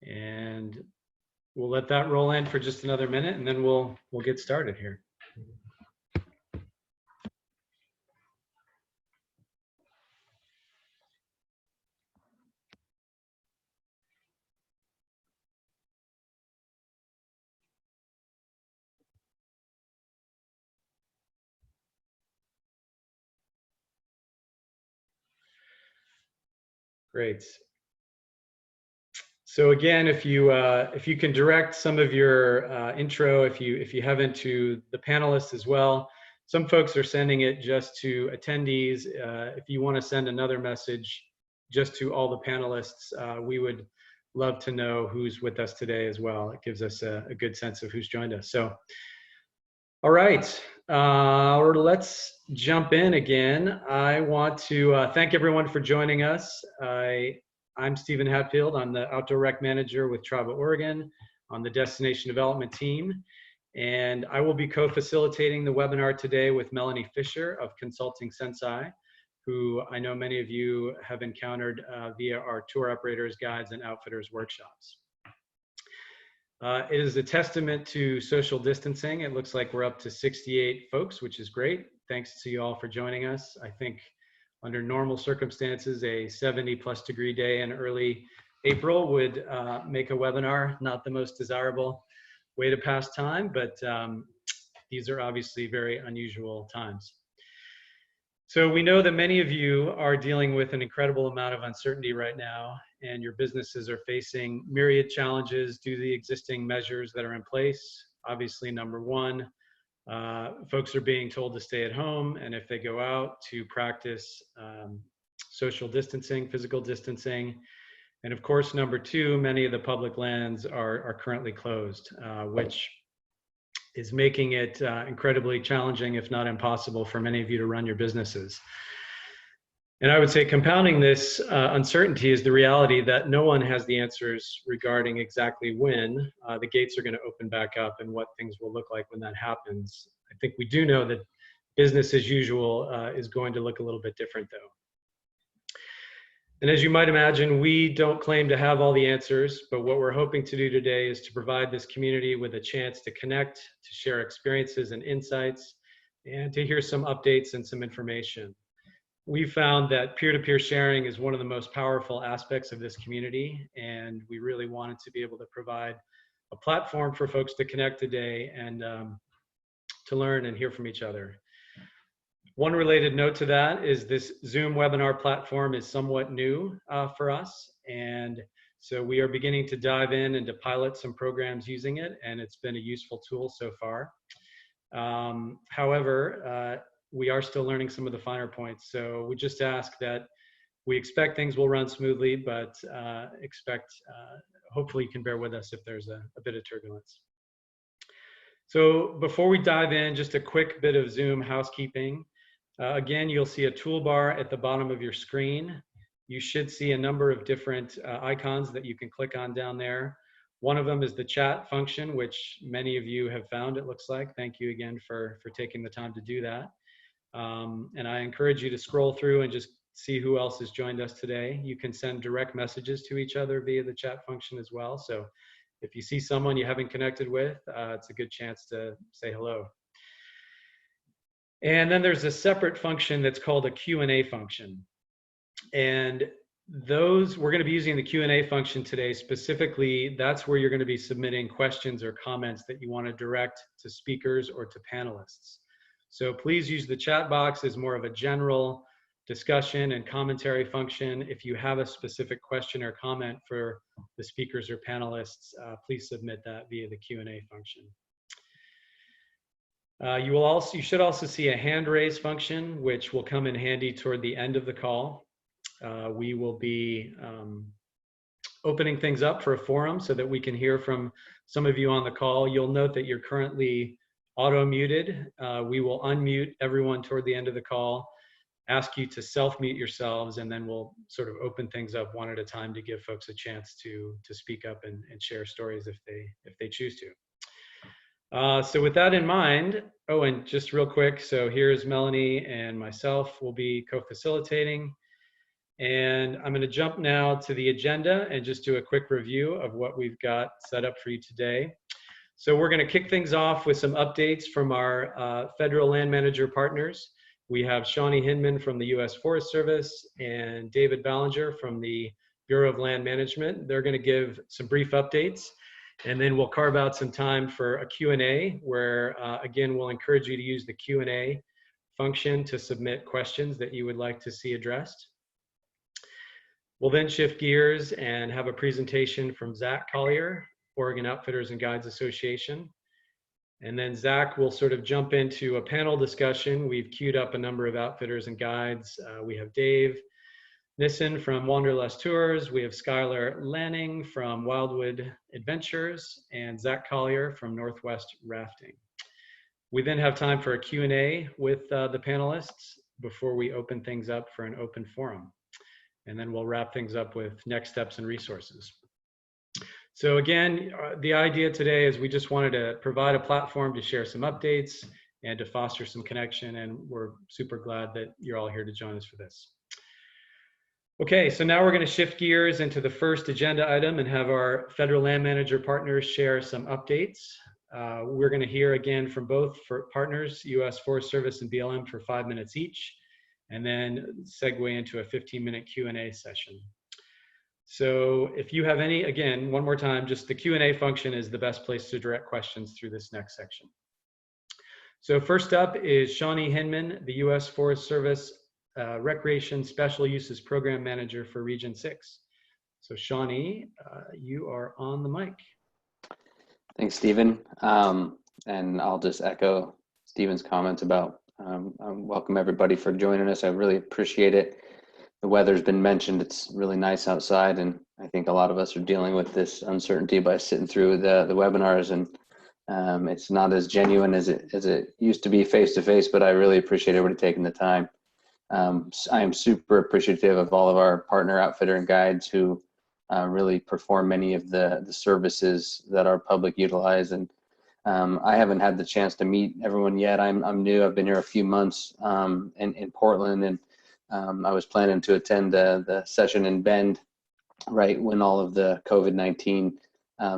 And we'll let that roll in for just another minute, and then we'll get started here. Great. So again, if you can direct some of your intro, if you haven't, to the panelists as well. Some folks are sending it just to attendees. If you want to send another message just to all the panelists, we would love to know who's with us today as well. It gives us a good sense of who's joined us. So, all right, let's jump in again. I want to thank everyone for joining us. I'm Stephen Hatfield. I'm the Outdoor Rec Manager with Trava, Oregon on the Destination Development team. And I will be co-facilitating the webinar today with Melanie Fisher of Consulting Sensei, who I know many of you have encountered via our tour operators, guides, and outfitters workshops. It is a testament to social distancing. It looks like we're up to 68 folks, which is great. Thanks to you all for joining us. I think under normal circumstances, a 70+ degree day in early April would make a webinar not the most desirable way to pass time, but these are obviously very unusual times. So we know that many of you are dealing with an incredible amount of uncertainty right now, and your businesses are facing myriad challenges due to the existing measures that are in place. Obviously, number one, folks are being told to stay at home, and if they go out, to practice social distancing, physical distancing. And of course, number two, many of the public lands are currently closed, which is making it incredibly challenging, if not impossible, for many of you to run your businesses. And I would say compounding this uncertainty is the reality that no one has the answers regarding exactly when the gates are going to open back up and what things will look like when that happens. I think we do know that business as usual is going to look a little bit different, though. And as you might imagine, we don't claim to have all the answers, but what we're hoping to do today is to provide this community with a chance to connect, to share experiences and insights, and to hear some updates and some information. We've found that peer-to-peer sharing is one of the most powerful aspects of this community, and we really wanted to be able to provide a platform for folks to connect today and to learn and hear from each other. One related note to that is this Zoom webinar platform is somewhat new for us, and so we are beginning to dive in and to pilot some programs using it, and it's been a useful tool so far. However, we are still learning some of the finer points, so we just ask that we expect things will run smoothly, but hopefully you can bear with us if there's a bit of turbulence. So before we dive in, just a quick bit of Zoom housekeeping. Again, you'll see a toolbar at the bottom of your screen. You should see a number of different icons that you can click on down there. One of them is the chat function, which many of you have found, it looks like. Thank you again for taking the time to do that. And I encourage you to scroll through and just see who else has joined us today. You can send direct messages to each other via the chat function as well. So if you see someone you haven't connected with, it's a good chance to say hello. And then there's a separate function that's called a Q&A function. And we're going to be using the Q&A function today. Specifically, that's where you're going to be submitting questions or comments that you want to direct to speakers or to panelists. So please use the chat box as more of a general discussion and commentary function. If you have a specific question or comment for the speakers or panelists, please submit that via the Q&A function. You should also see a hand raise function, which will come in handy toward the end of the call. We will be opening things up for a forum so that we can hear from some of you on the call. You'll note that you're currently auto-muted. We will unmute everyone toward the end of the call, ask you to self-mute yourselves, and then we'll sort of open things up one at a time to give folks a chance to speak up and share stories if they choose to. So with that in mind, oh, and just real quick, so here's Melanie and myself will be co-facilitating. And I'm going to jump now to the agenda and just do a quick review of what we've got set up for you today. So we're going to kick things off with some updates from our federal land manager partners. We have Shawnee Hinman from the U.S. Forest Service and David Ballenger from the Bureau of Land Management. They're going to give some brief updates, and then we'll carve out some time for a Q&A where, again, we'll encourage you to use the Q&A function to submit questions that you would like to see addressed. We'll then shift gears and have a presentation from Zach Collier, Oregon Outfitters and Guides Association. And then Zach will sort of jump into a panel discussion. We've queued up a number of outfitters and guides. We have Dave Nissen from Wanderlust Tours. We have Skyler Lanning from Wildwood Adventures and Zach Collier from Northwest Rafting. We then have time for a Q&A with the panelists before we open things up for an open forum. And then we'll wrap things up with next steps and resources. So again, the idea today is we just wanted to provide a platform to share some updates and to foster some connection, and we're super glad that you're all here to join us for this. Okay, so now we're going to shift gears into the first agenda item and have our federal land manager partners share some updates. We're going to hear again from both partners, U.S. Forest Service and BLM, for 5 minutes each, and then segue into a 15-minute Q&A session. So if you have any, again, one more time, just the Q&A function is the best place to direct questions through this next section. So first up is Shawnee Hinman, the U.S. Forest Service Recreation Special Uses Program Manager for Region 6. So Shawnee, you are on the mic. Thanks, Stephen. And I'll just echo Stephen's comments about welcome everybody for joining us. I really appreciate it. The weather's been mentioned. It's really nice outside, and I think a lot of us are dealing with this uncertainty by sitting through the webinars, and it's not as genuine as it used to be face-to-face, but I really appreciate everybody taking the time. I am super appreciative of all of our partner outfitter and guides who really perform many of the services that our public utilize, and I haven't had the chance to meet everyone yet. I'm new. I've been here a few months in Portland, and I was planning to attend the session in Bend right when all of the COVID-19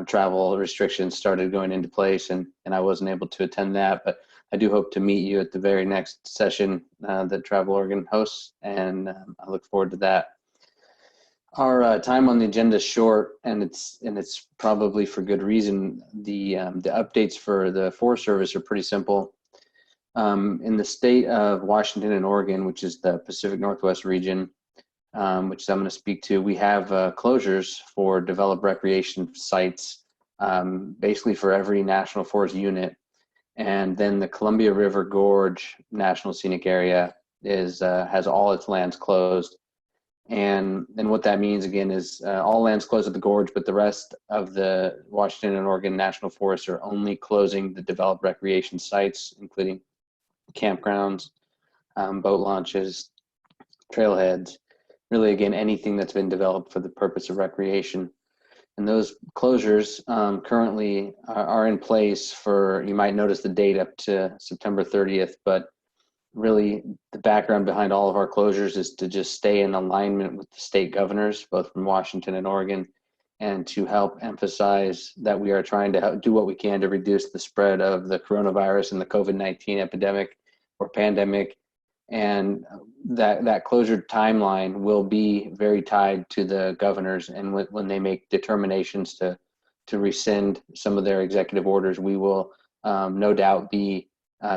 travel restrictions started going into place, and I wasn't able to attend that, but I do hope to meet you at the very next session that Travel Oregon hosts, and I look forward to that. Our time on the agenda is short, and it's probably for good reason. The updates for the Forest Service are pretty simple. In the state of Washington and Oregon, which is the Pacific Northwest region, which I'm going to speak to, we have closures for developed recreation sites, basically for every National Forest unit. And then the Columbia River Gorge National Scenic Area has all its lands closed. And what that means, again, is all lands closed at the gorge, but the rest of the Washington and Oregon National Forests are only closing the developed recreation sites, including campgrounds, boat launches, trailheads, really, again, anything that's been developed for the purpose of recreation. And those closures currently are in place for, you might notice the date up to September 30th, but really the background behind all of our closures is to just stay in alignment with the state governors, both from Washington and Oregon, and to help emphasize that we are trying to do what we can to reduce the spread of the coronavirus and the COVID-19 epidemic or pandemic. And that closure timeline will be very tied to the governors, and when they make determinations to rescind some of their executive orders, we will no doubt be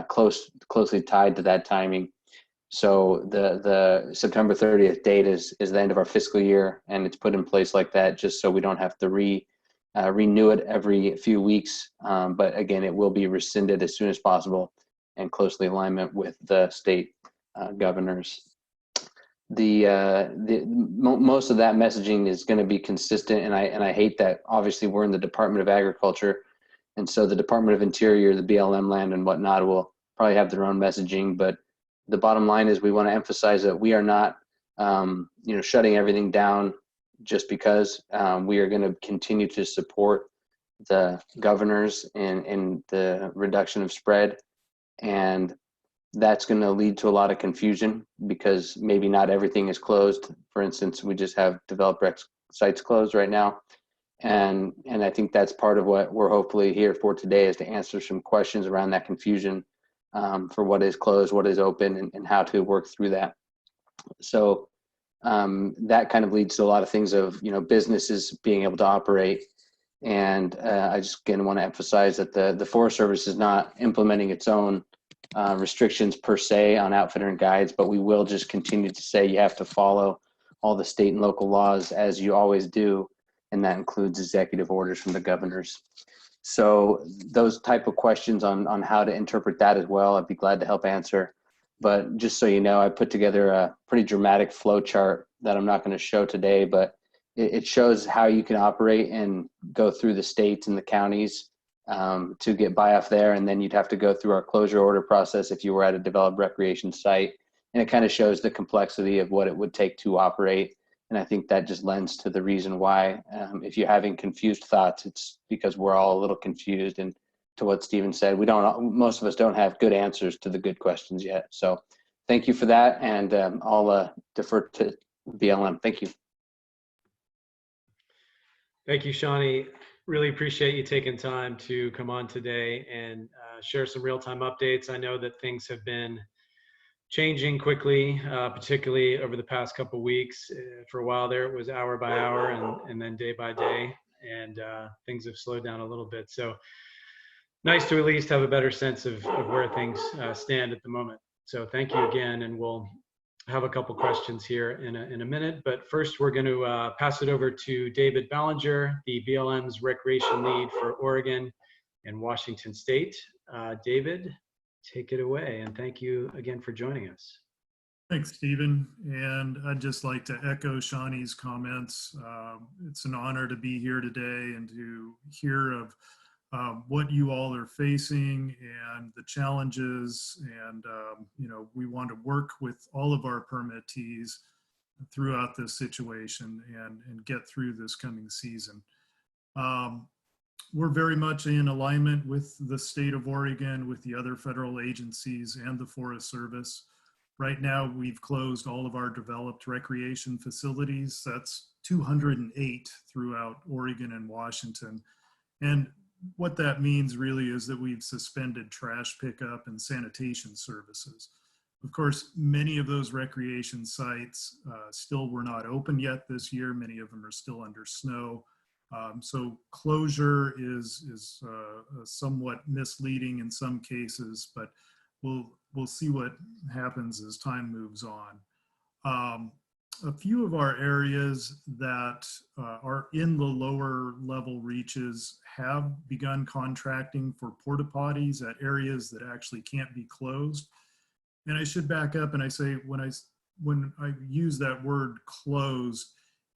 closely tied to that timing. So the September 30th date is the end of our fiscal year, and it's put in place like that just so we don't have to renew it every few weeks. But again, it will be rescinded as soon as possible and closely alignment with the state governors. Most of that messaging is going to be consistent, and I hate that obviously we're in the Department of Agriculture, and so the Department of Interior, the BLM land and whatnot will probably have their own messaging, but the bottom line is we want to emphasize that we are not shutting everything down just because. We are going to continue to support the governors in the reduction of spread, and that's going to lead to a lot of confusion because maybe not everything is closed. For instance, we just have developed rec sites closed right now. And I think that's part of what we're hopefully here for today, is to answer some questions around that confusion for what is closed, what is open, and how to work through that. So that kind of leads to a lot of things of, businesses being able to operate. And I just again want to emphasize that the Forest Service is not implementing its own restrictions per se on outfitter and guides, but we will just continue to say you have to follow all the state and local laws as you always do, and that includes executive orders from the governors. So those type of questions on how to interpret that as well, I'd be glad to help answer. But just so you know, I put together a pretty dramatic flow chart that I'm not going to show today, but it shows how you can operate and go through the states and the counties to get by off there. And then you'd have to go through our closure order process if you were at a developed recreation site. And it kind of shows the complexity of what it would take to operate. And I think that just lends to the reason why, if you're having confused thoughts, it's because we're all a little confused. And to what Stephen said, most of us don't have good answers to the good questions yet. So thank you for that. And I'll defer to BLM. Thank you. Thank you, Shawnee. Really appreciate you taking time to come on today and share some real-time updates. I know that things have been changing quickly, particularly over the past couple of weeks. For a while there, it was hour by hour and then day by day, and things have slowed down a little bit. So nice to at least have a better sense of where things stand at the moment. So thank you again, and we'll have a couple questions here in a minute. But first, we're going to pass it over to David Ballenger, the BLM's recreation lead for Oregon and Washington State. David, take it away, and thank you again for joining us. Thanks, Stephen. And I'd just like to echo Shawnee's comments. It's an honor to be here today and to hear of what you all are facing and the challenges. And, we want to work with all of our permittees throughout this situation and get through this coming season. We're very much in alignment with the state of Oregon, with the other federal agencies and the Forest Service. Right now, we've closed all of our developed recreation facilities. That's 208 throughout Oregon and Washington. And what that means really is that we've suspended trash pickup and sanitation services. Of course, many of those recreation sites still were not open yet this year. Many of them are still under snow. So closure is somewhat misleading in some cases, but we'll see what happens as time moves on. A few of our areas that are in the lower level reaches have begun contracting for porta potties at areas that actually can't be closed. And I should back up and I say, when I use that word closed,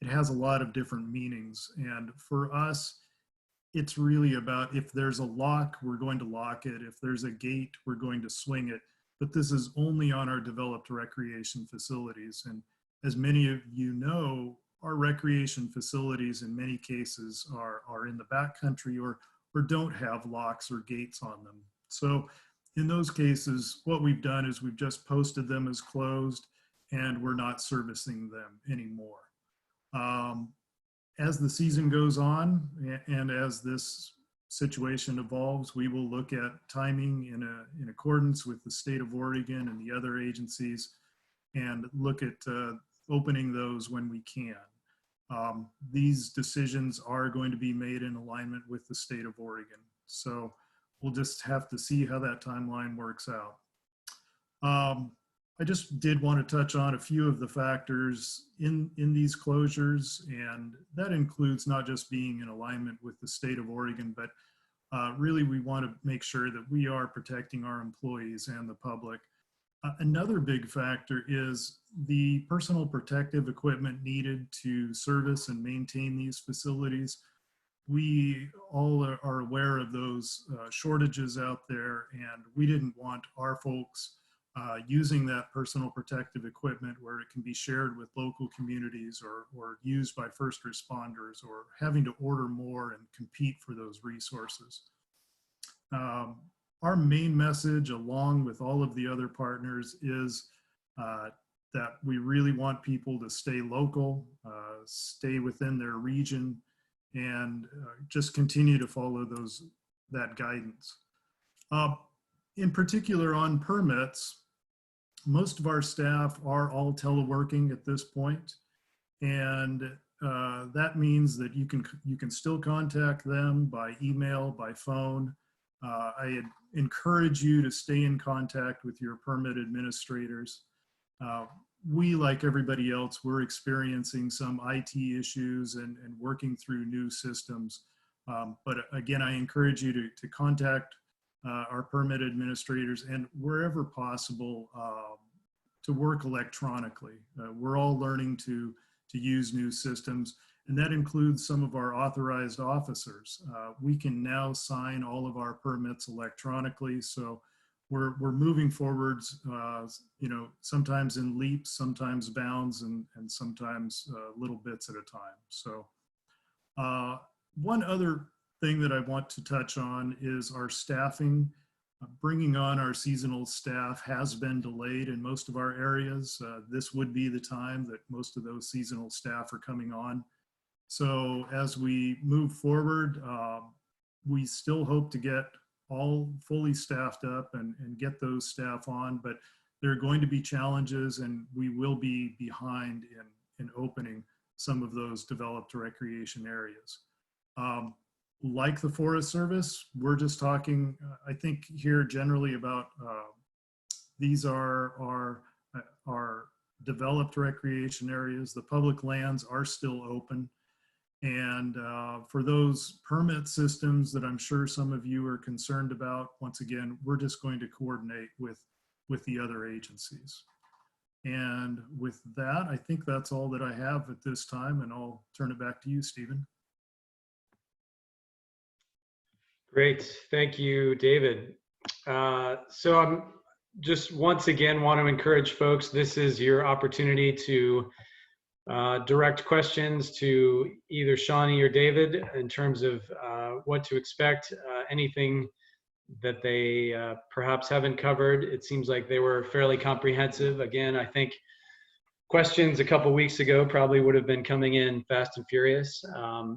it has a lot of different meanings. And for us, it's really about, if there's a lock, we're going to lock it. If there's a gate, we're going to swing it. But this is only on our developed recreation facilities. And as many of you know, our recreation facilities in many cases are in the backcountry or don't have locks or gates on them. So in those cases, what we've done is we've just posted them as closed and we're not servicing them anymore. As the season goes on and as this situation evolves, we will look at timing in accordance with the state of Oregon and the other agencies and look at opening those when we can. These decisions are going to be made in alignment with the state of Oregon. So we'll just have to see how that timeline works out. I just did want to touch on a few of the factors in these closures, and that includes not just being in alignment with the state of Oregon, but really we want to make sure that we are protecting our employees and the public. Another big factor is the personal protective equipment needed to service and maintain these facilities. We all are aware of those shortages out there, and we didn't want our folks using that personal protective equipment where it can be shared with local communities or used by first responders, or having to order more and compete for those resources. our main message, along with all of the other partners, is that we really want people to stay local, stay within their region, and just continue to follow that guidance. In particular, on permits, most of our staff are all teleworking at this point, and that means that you can still contact them by email, by phone. I encourage you to stay in contact with your permit administrators. We, like everybody else, we're experiencing some IT issues and working through new systems. But again, I encourage you to contact our permit administrators, and wherever possible, to work electronically. We're all learning to use new systems, and that includes some of our authorized officers. We can now sign all of our permits electronically, so we're moving forwards, sometimes in leaps, sometimes bounds, and sometimes little bits at a time. So one other thing that I want to touch on is our staffing. Bringing on our seasonal staff has been delayed in most of our areas. This would be the time that most of those seasonal staff are coming on. So as we move forward, we still hope to get all fully staffed up and get those staff on, but there are going to be challenges, and we will be behind in opening some of those developed recreation areas. Like the Forest Service, we're just talking, I think here generally about these are our developed recreation areas. The public lands are still open. And for those permit systems that I'm sure some of you are concerned about, once again, we're just going to coordinate with the other agencies. And with that, I think that's all that I have at this time, and I'll turn it back to you, Stephen. Great, thank you, David. So I'm just once again want to encourage folks, this is your opportunity to direct questions to either Shawnee or David in terms of what to expect, anything that they perhaps haven't covered. It seems like they were fairly comprehensive. Again, I think questions a couple weeks ago probably would have been coming in fast and furious.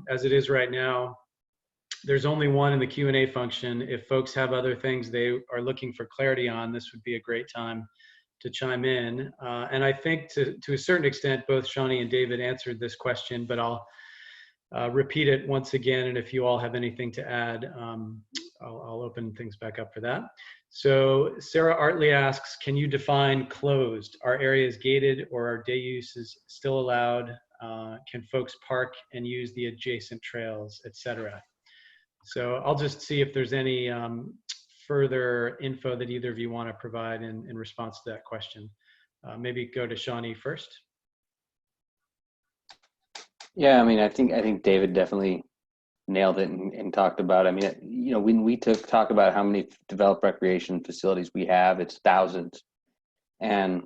As it is right now, there's only one in the Q&A function. If folks have other things they are looking for clarity on, this would be a great time to chime in. And I think to a certain extent, both Shawnee and David answered this question, but I'll repeat it once again. And if you all have anything to add, I'll open things back up for that. So Sarah Artley asks, can you define closed? Are areas gated, or are day uses still allowed? Can folks park and use the adjacent trails, etc.? So I'll just see if there's any further info that either of you want to provide in response to that question. Maybe go to Shawnee first. Yeah, I mean, I think David definitely nailed it and talked about. I mean, when we talk about how many developed recreation facilities we have, it's thousands, and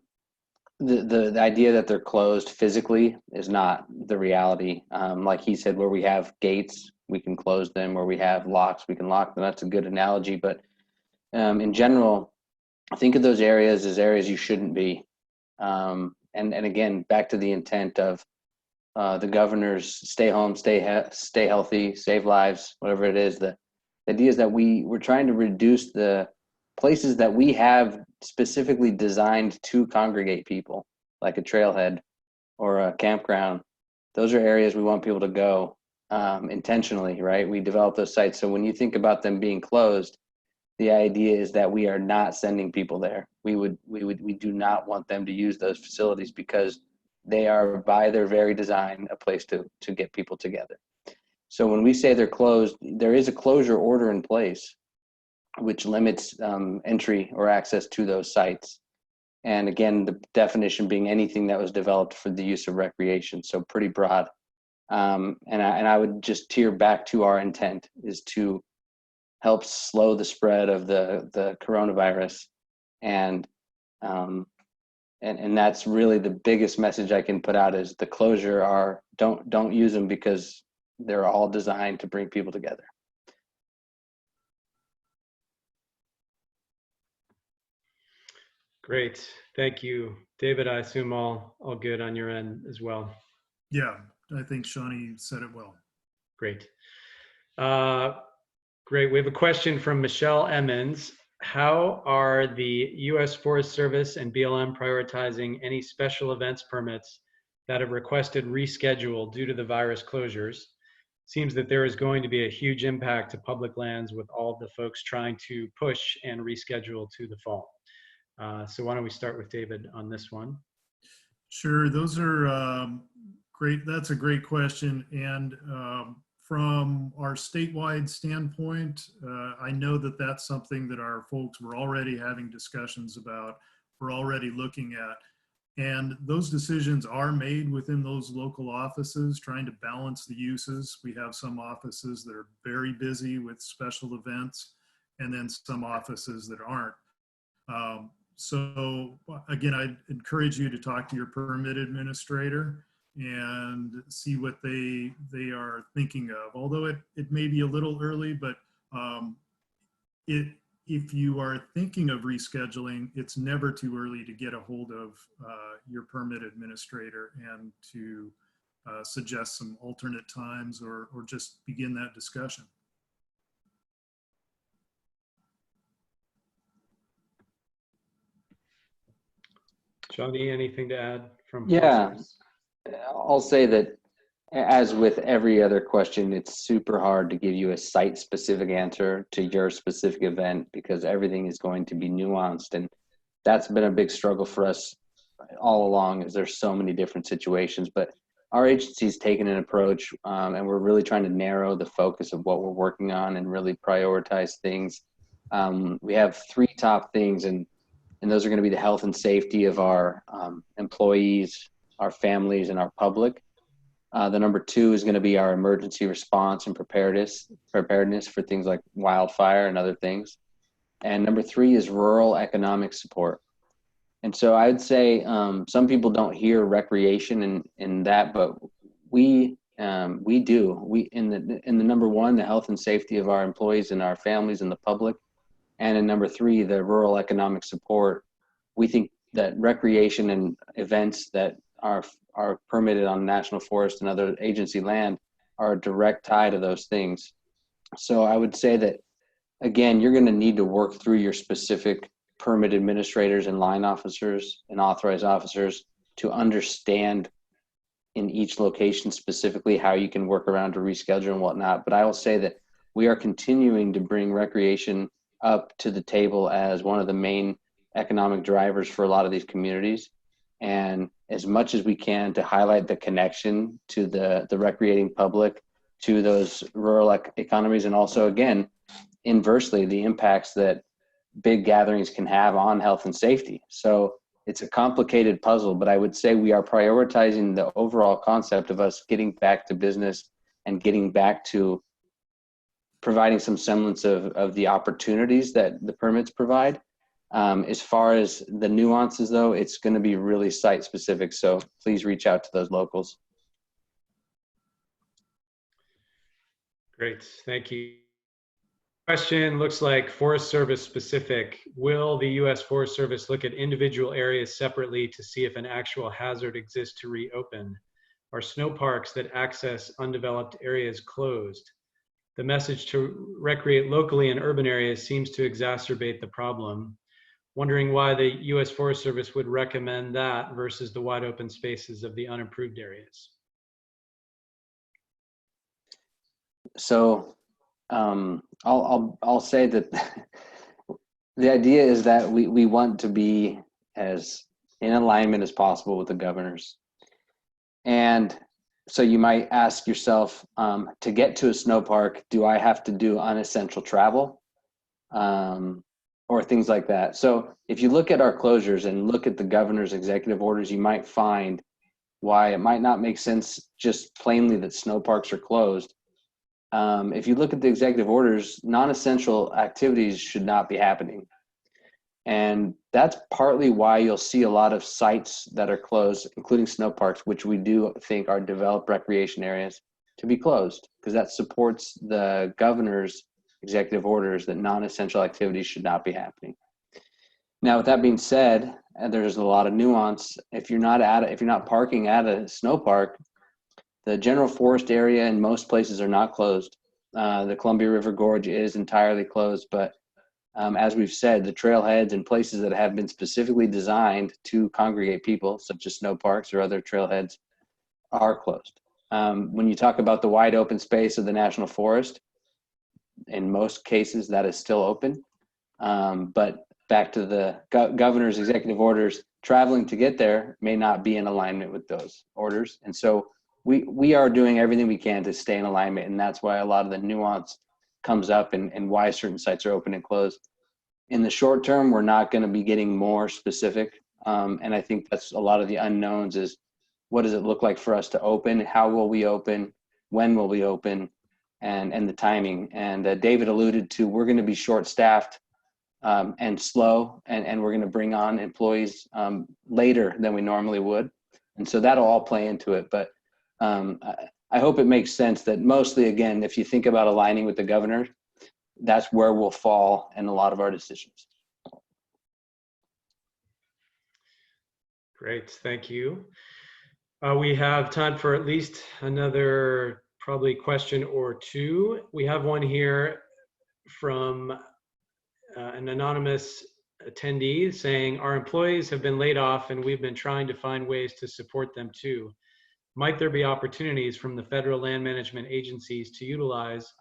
the idea that they're closed physically is not the reality. Like he said, where we have gates, we can close them. Where we have locks, we can lock them. That's a good analogy. But in general, think of those areas as areas you shouldn't be. And again, back to the intent of the governor's stay home, stay healthy, save lives, whatever it is. The idea is that we're trying to reduce the places that we have specifically designed to congregate people, like a trailhead or a campground. Those are areas we want people to go intentionally, right? We develop those sites. So when you think about them being closed, the idea is that we are not sending people there. We do not want them to use those facilities because they are, by their very design, a place to get people together. So when we say they're closed, there is a closure order in place, which limits entry or access to those sites. And again, the definition being anything that was developed for the use of recreation, so pretty broad. And I would just tier back to our intent is to help slow the spread of the coronavirus, and that's really the biggest message I can put out is the closure are don't use them because they're all designed to bring people together. Great. Thank you. David, I assume all good on your end as well. Yeah, I think Shawnee said it well. Great. Great. We have a question from Michelle Emmons. How are the U.S. Forest Service and BLM prioritizing any special events permits that have requested reschedule due to the virus closures? Seems that there is going to be a huge impact to public lands with all of the folks trying to push and reschedule to the fall. So why don't we start with David on this one? Sure, those are great. That's a great question. And from our statewide standpoint, I know that that's something that our folks were already having discussions about, we're already looking at. And those decisions are made within those local offices, trying to balance the uses. We have some offices that are very busy with special events, and then some offices that aren't. So again, I'd encourage you to talk to your permit administrator and see what they are thinking of. Although it may be a little early, but if you are thinking of rescheduling, it's never too early to get a hold of your permit administrator and to suggest some alternate times or just begin that discussion. Shawnee, anything to add from? Yeah, I'll say that as with every other question, it's super hard to give you a site-specific answer to your specific event because everything is going to be nuanced. And that's been a big struggle for us all along, is there's so many different situations. But our agency's taken an approach and we're really trying to narrow the focus of what we're working on and really prioritize things. We have 3 top things, and those are going to be the health and safety of our employees, our families, and our public. The number 2 is going to be our emergency response and preparedness for things like wildfire and other things. And number 3 is rural economic support. And so I'd say some people don't hear recreation in that, but we do. In the number 1, the health and safety of our employees and our families and the public. And in number 3, the rural economic support. We think that recreation and events that are permitted on national forest and other agency land are a direct tie to those things. So I would say that, again, you're going to need to work through your specific permit administrators and line officers and authorized officers to understand in each location specifically how you can work around to reschedule and whatnot. But I will say that we are continuing to bring recreation up to the table as one of the main economic drivers for a lot of these communities. And as much as we can to highlight the connection to the recreating public to those rural economies, and also, again, inversely, the impacts that big gatherings can have on health and safety. So it's a complicated puzzle, but I would say we are prioritizing the overall concept of us getting back to business and getting back to providing some semblance of the opportunities that the permits provide. As far as the nuances, though, it's going to be really site specific. So please reach out to those locals. Great, thank you. Question looks like Forest Service specific. Will the U.S. Forest Service look at individual areas separately to see if an actual hazard exists to reopen? Are snow parks that access undeveloped areas closed? The message to recreate locally in urban areas seems to exacerbate the problem. Wondering why the U.S. Forest Service would recommend that versus the wide open spaces of the unimproved areas. So I'll say that the idea is that we want to be as in alignment as possible with the governors. And so you might ask yourself, to get to a snow park, do I have to do unessential travel? Or things like that. So if you look at our closures and look at the governor's executive orders, you might find why it might not make sense just plainly that snow parks are closed. If you look at the executive orders, non-essential activities should not be happening. And that's partly why you'll see a lot of sites that are closed, including snow parks, which we do think are developed recreation areas, to be closed, because that supports the governor's executive orders that non-essential activities should not be happening. Now, with that being said, there's a lot of nuance. If you're not parking at a snow park, the general forest area in most places are not closed. The Columbia River Gorge is entirely closed, but as we've said, the trailheads and places that have been specifically designed to congregate people, such as snow parks or other trailheads, are closed. When you talk about the wide open space of the National Forest, in most cases that is still open. But back to the governor's executive orders, traveling to get there may not be in alignment with those orders. And so we are doing everything we can to stay in alignment. And that's why a lot of the nuance comes up and why certain sites are open and closed. In the short term, we're not going to be getting more specific. And I think that's a lot of the unknowns is what does it look like for us to open? How will we open? When will we open? And the timing. And David alluded to, we're going to be short-staffed and slow, and we're going to bring on employees later than we normally would. And so that'll all play into it. But I hope it makes sense that mostly, again, if you think about aligning with the governor, that's where we'll fall in a lot of our decisions. Great, thank you. We have time for at least another probably question or two. We have one here from an anonymous attendee saying, our employees have been laid off and we've been trying to find ways to support them too. Might there be opportunities from the federal land management agencies to utilize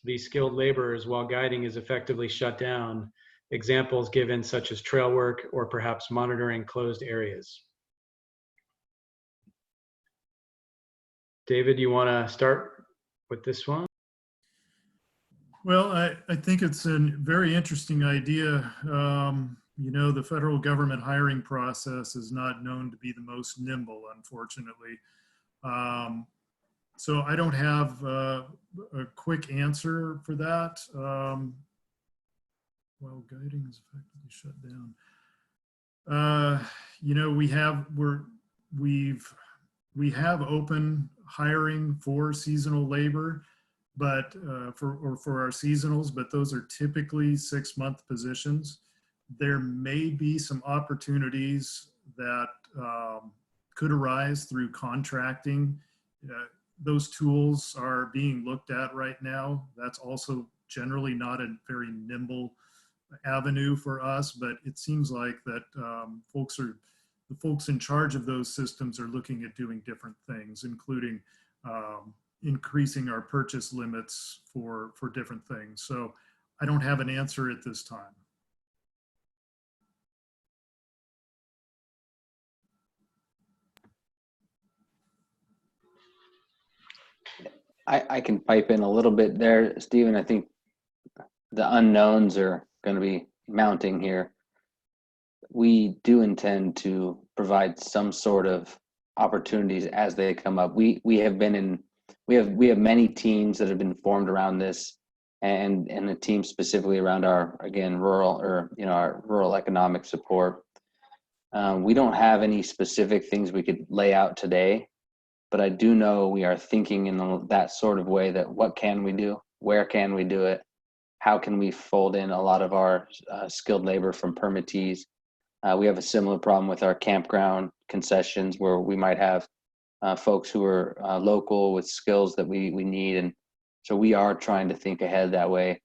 these skilled laborers while guiding is effectively shut down? Examples given such as trail work or perhaps monitoring closed areas. David, you want to start with this one? Well, I think it's a very interesting idea. You know, the federal government hiring process is not known to be the most nimble, unfortunately. So I don't have a quick answer for that. Well, guiding is effectively shut down. You know, we have open hiring for seasonal labor, but for our seasonals, but those are typically 6-month positions. There may be some opportunities that could arise through contracting. Those tools are being looked at right now. That's also generally not a very nimble avenue for us, but it seems like that the folks in charge of those systems are looking at doing different things, including increasing our purchase limits for different things. So I don't have an answer at this time. I can pipe in a little bit there, Stephen. I think the unknowns are going to be mounting here. We do intend to provide some sort of opportunities as they come up. We have many teams that have been formed around this, and a team specifically around our, again, our rural economic support. We don't have any specific things we could lay out today, but I do know we are thinking in that sort of way that what can we do? Where can we do it? How can we fold in a lot of our skilled labor from permittees? We have a similar problem with our campground concessions where we might have folks who are local with skills that we need. And so we are trying to think ahead that way.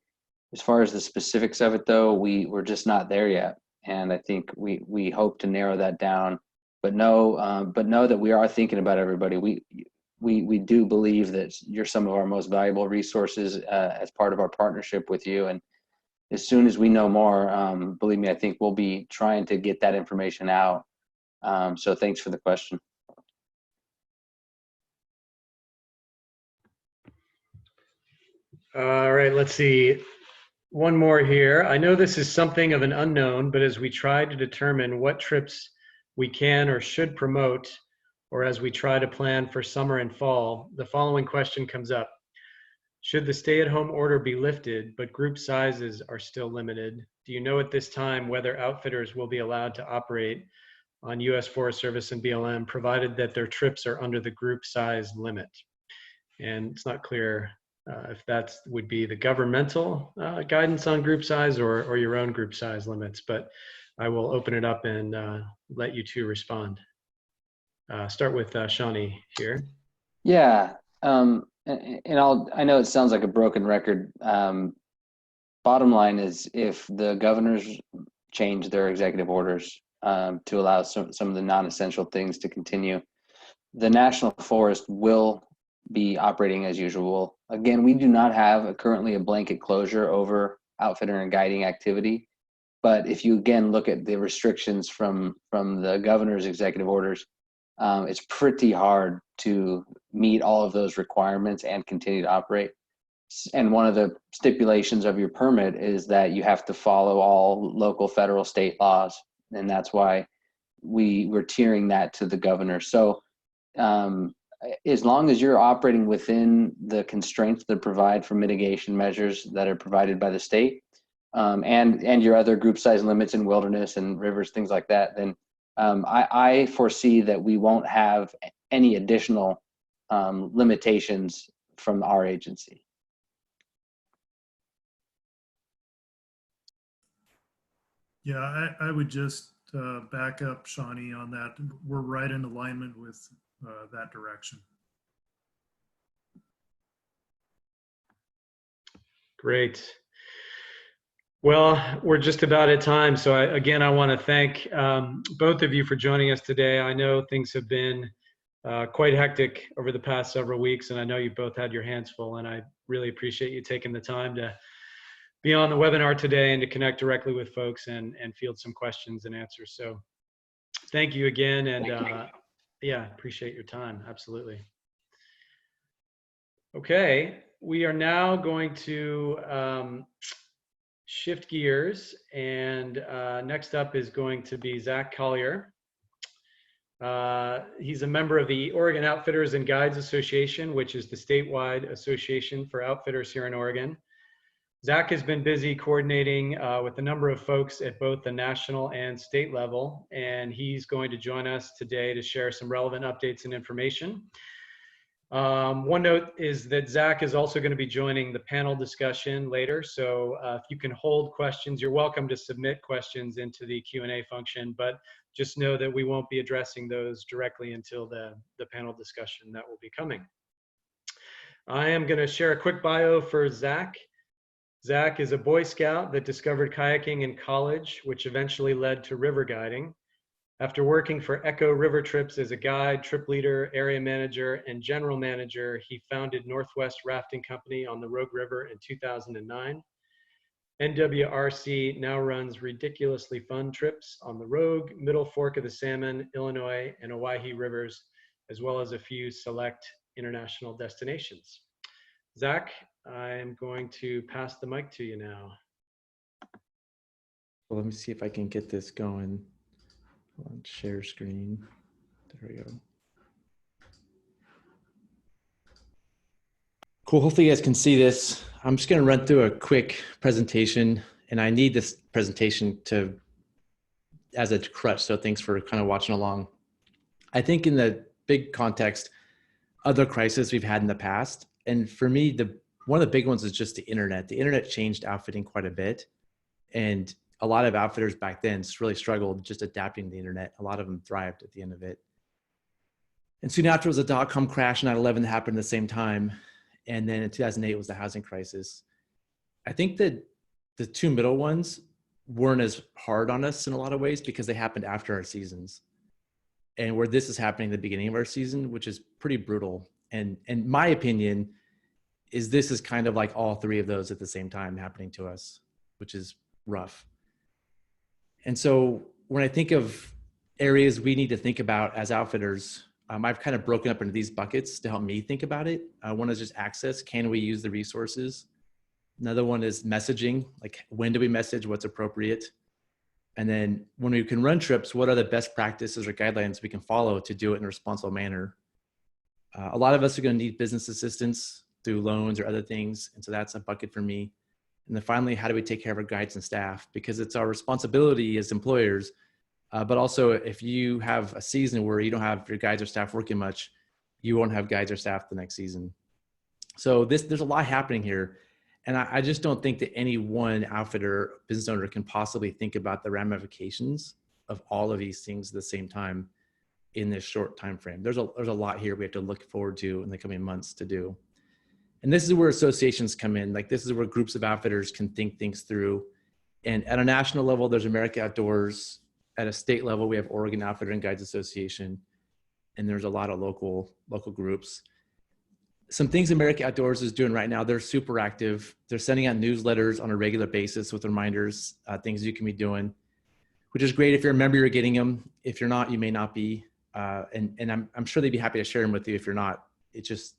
As far as the specifics of it though, we're just not there yet. And I think we hope to narrow that down, but know that we are thinking about everybody. We do believe that you're some of our most valuable resources as part of our partnership with you. And as soon as we know more, believe me, I think we'll be trying to get that information out. So thanks for the question. All right, let's see. One more here. I know this is something of an unknown, but as we try to determine what trips we can or should promote, or as we try to plan for summer and fall, the following question comes up. Should the stay-at-home order be lifted, but group sizes are still limited? Do you know at this time whether outfitters will be allowed to operate on U.S. Forest Service and BLM, provided that their trips are under the group size limit? And it's not clear if that would be the governmental guidance on group size or your own group size limits. But I will open it up and let you two respond. Start with Shawnee here. Yeah, I know it sounds like a broken record. Bottom line is, if the governors change their executive orders to allow some of the non-essential things to continue, the National Forest will be operating as usual. Again, we do not have currently a blanket closure over outfitter and guiding activity. But if you again look at the restrictions from the governor's executive orders, it's pretty hard to meet all of those requirements and continue to operate. And one of the stipulations of your permit is that you have to follow all local, federal, state laws. And that's why we're tiering that to the governor. So as long as you're operating within the constraints that provide for mitigation measures that are provided by the state, and your other group size limits in wilderness and rivers, things like that, then I foresee that we won't have any additional limitations from our agency. Yeah, I would just back up Shawnee on that. We're right in alignment with that direction. Great. Well, we're just about at time. So again, I want to thank both of you for joining us today. I know things have been quite hectic over the past several weeks, and I know you've both had your hands full, and I really appreciate you taking the time to be on the webinar today and to connect directly with folks and field some questions and answers. So thank you again. And yeah, appreciate your time. Absolutely. Okay, we are now going to shift gears, and next up is going to be Zach Collier. He's a member of the Oregon Outfitters and Guides Association, which is the statewide association for outfitters here in Oregon. Zach has been busy coordinating with a number of folks at both the national and state level, and he's going to join us today to share some relevant updates and information. One note is that Zach is also going to be joining the panel discussion later, so if you can hold questions, you're welcome to submit questions into the Q&A function, but just know that we won't be addressing those directly until the panel discussion that will be coming. I am going to share a quick bio for Zach. Zach is a Boy Scout that discovered kayaking in college, which eventually led to river guiding. After working for Echo River Trips as a guide, trip leader, area manager, and general manager, he founded Northwest Rafting Company on the Rogue River in 2009. NWRC now runs ridiculously fun trips on the Rogue, Middle Fork of the Salmon, Illinois, and Owyhee rivers, as well as a few select international destinations. Zach, I'm going to pass the mic to you now. Well, let me see if I can get this going. Hold on, share screen. There we go. Cool. Hopefully you guys can see this. I'm just going to run through a quick presentation, and I need this presentation as a crutch. So thanks for kind of watching along. I think in the big context, other crises we've had in the past, and for me, one of the big ones is just the internet. The internet changed outfitting quite a bit, and a lot of outfitters back then really struggled just adapting to the internet. A lot of them thrived at the end of it. And soon after was a dot-com crash, 9/11 happened at the same time. And then in 2008 was the housing crisis. I think that the two middle ones weren't as hard on us in a lot of ways because they happened after our seasons. And where this is happening at the beginning of our season, which is pretty brutal. And my opinion is this is kind of like all three of those at the same time happening to us, which is rough. And so when I think of areas we need to think about as outfitters, I've kind of broken up into these buckets to help me think about it. One is just access. Can we use the resources? Another one is messaging. Like, when do we message? What's appropriate? And then when we can run trips, what are the best practices or guidelines we can follow to do it in a responsible manner? A lot of us are going to need business assistance through loans or other things. And so that's a bucket for me. And then finally, how do we take care of our guides and staff? Because it's our responsibility as employers. But also, if you have a season where you don't have your guides or staff working much, you won't have guides or staff the next season. So there's a lot happening here. And I just don't think that any one outfitter, business owner can possibly think about the ramifications of all of these things at the same time in this short time frame. There's a lot here we have to look forward to in the coming months to do. And this is where associations come in. Like, this is where groups of outfitters can think things through. And at a national level, there's America Outdoors. At a state level, we have Oregon Outfitter and Guides Association. And there's a lot of local groups. Some things America Outdoors is doing right now, they're super active. They're sending out newsletters on a regular basis with reminders, things you can be doing, which is great. If you're a member, you're getting them. If you're not, you may not be. And I'm sure they'd be happy to share them with you if you're not. It's just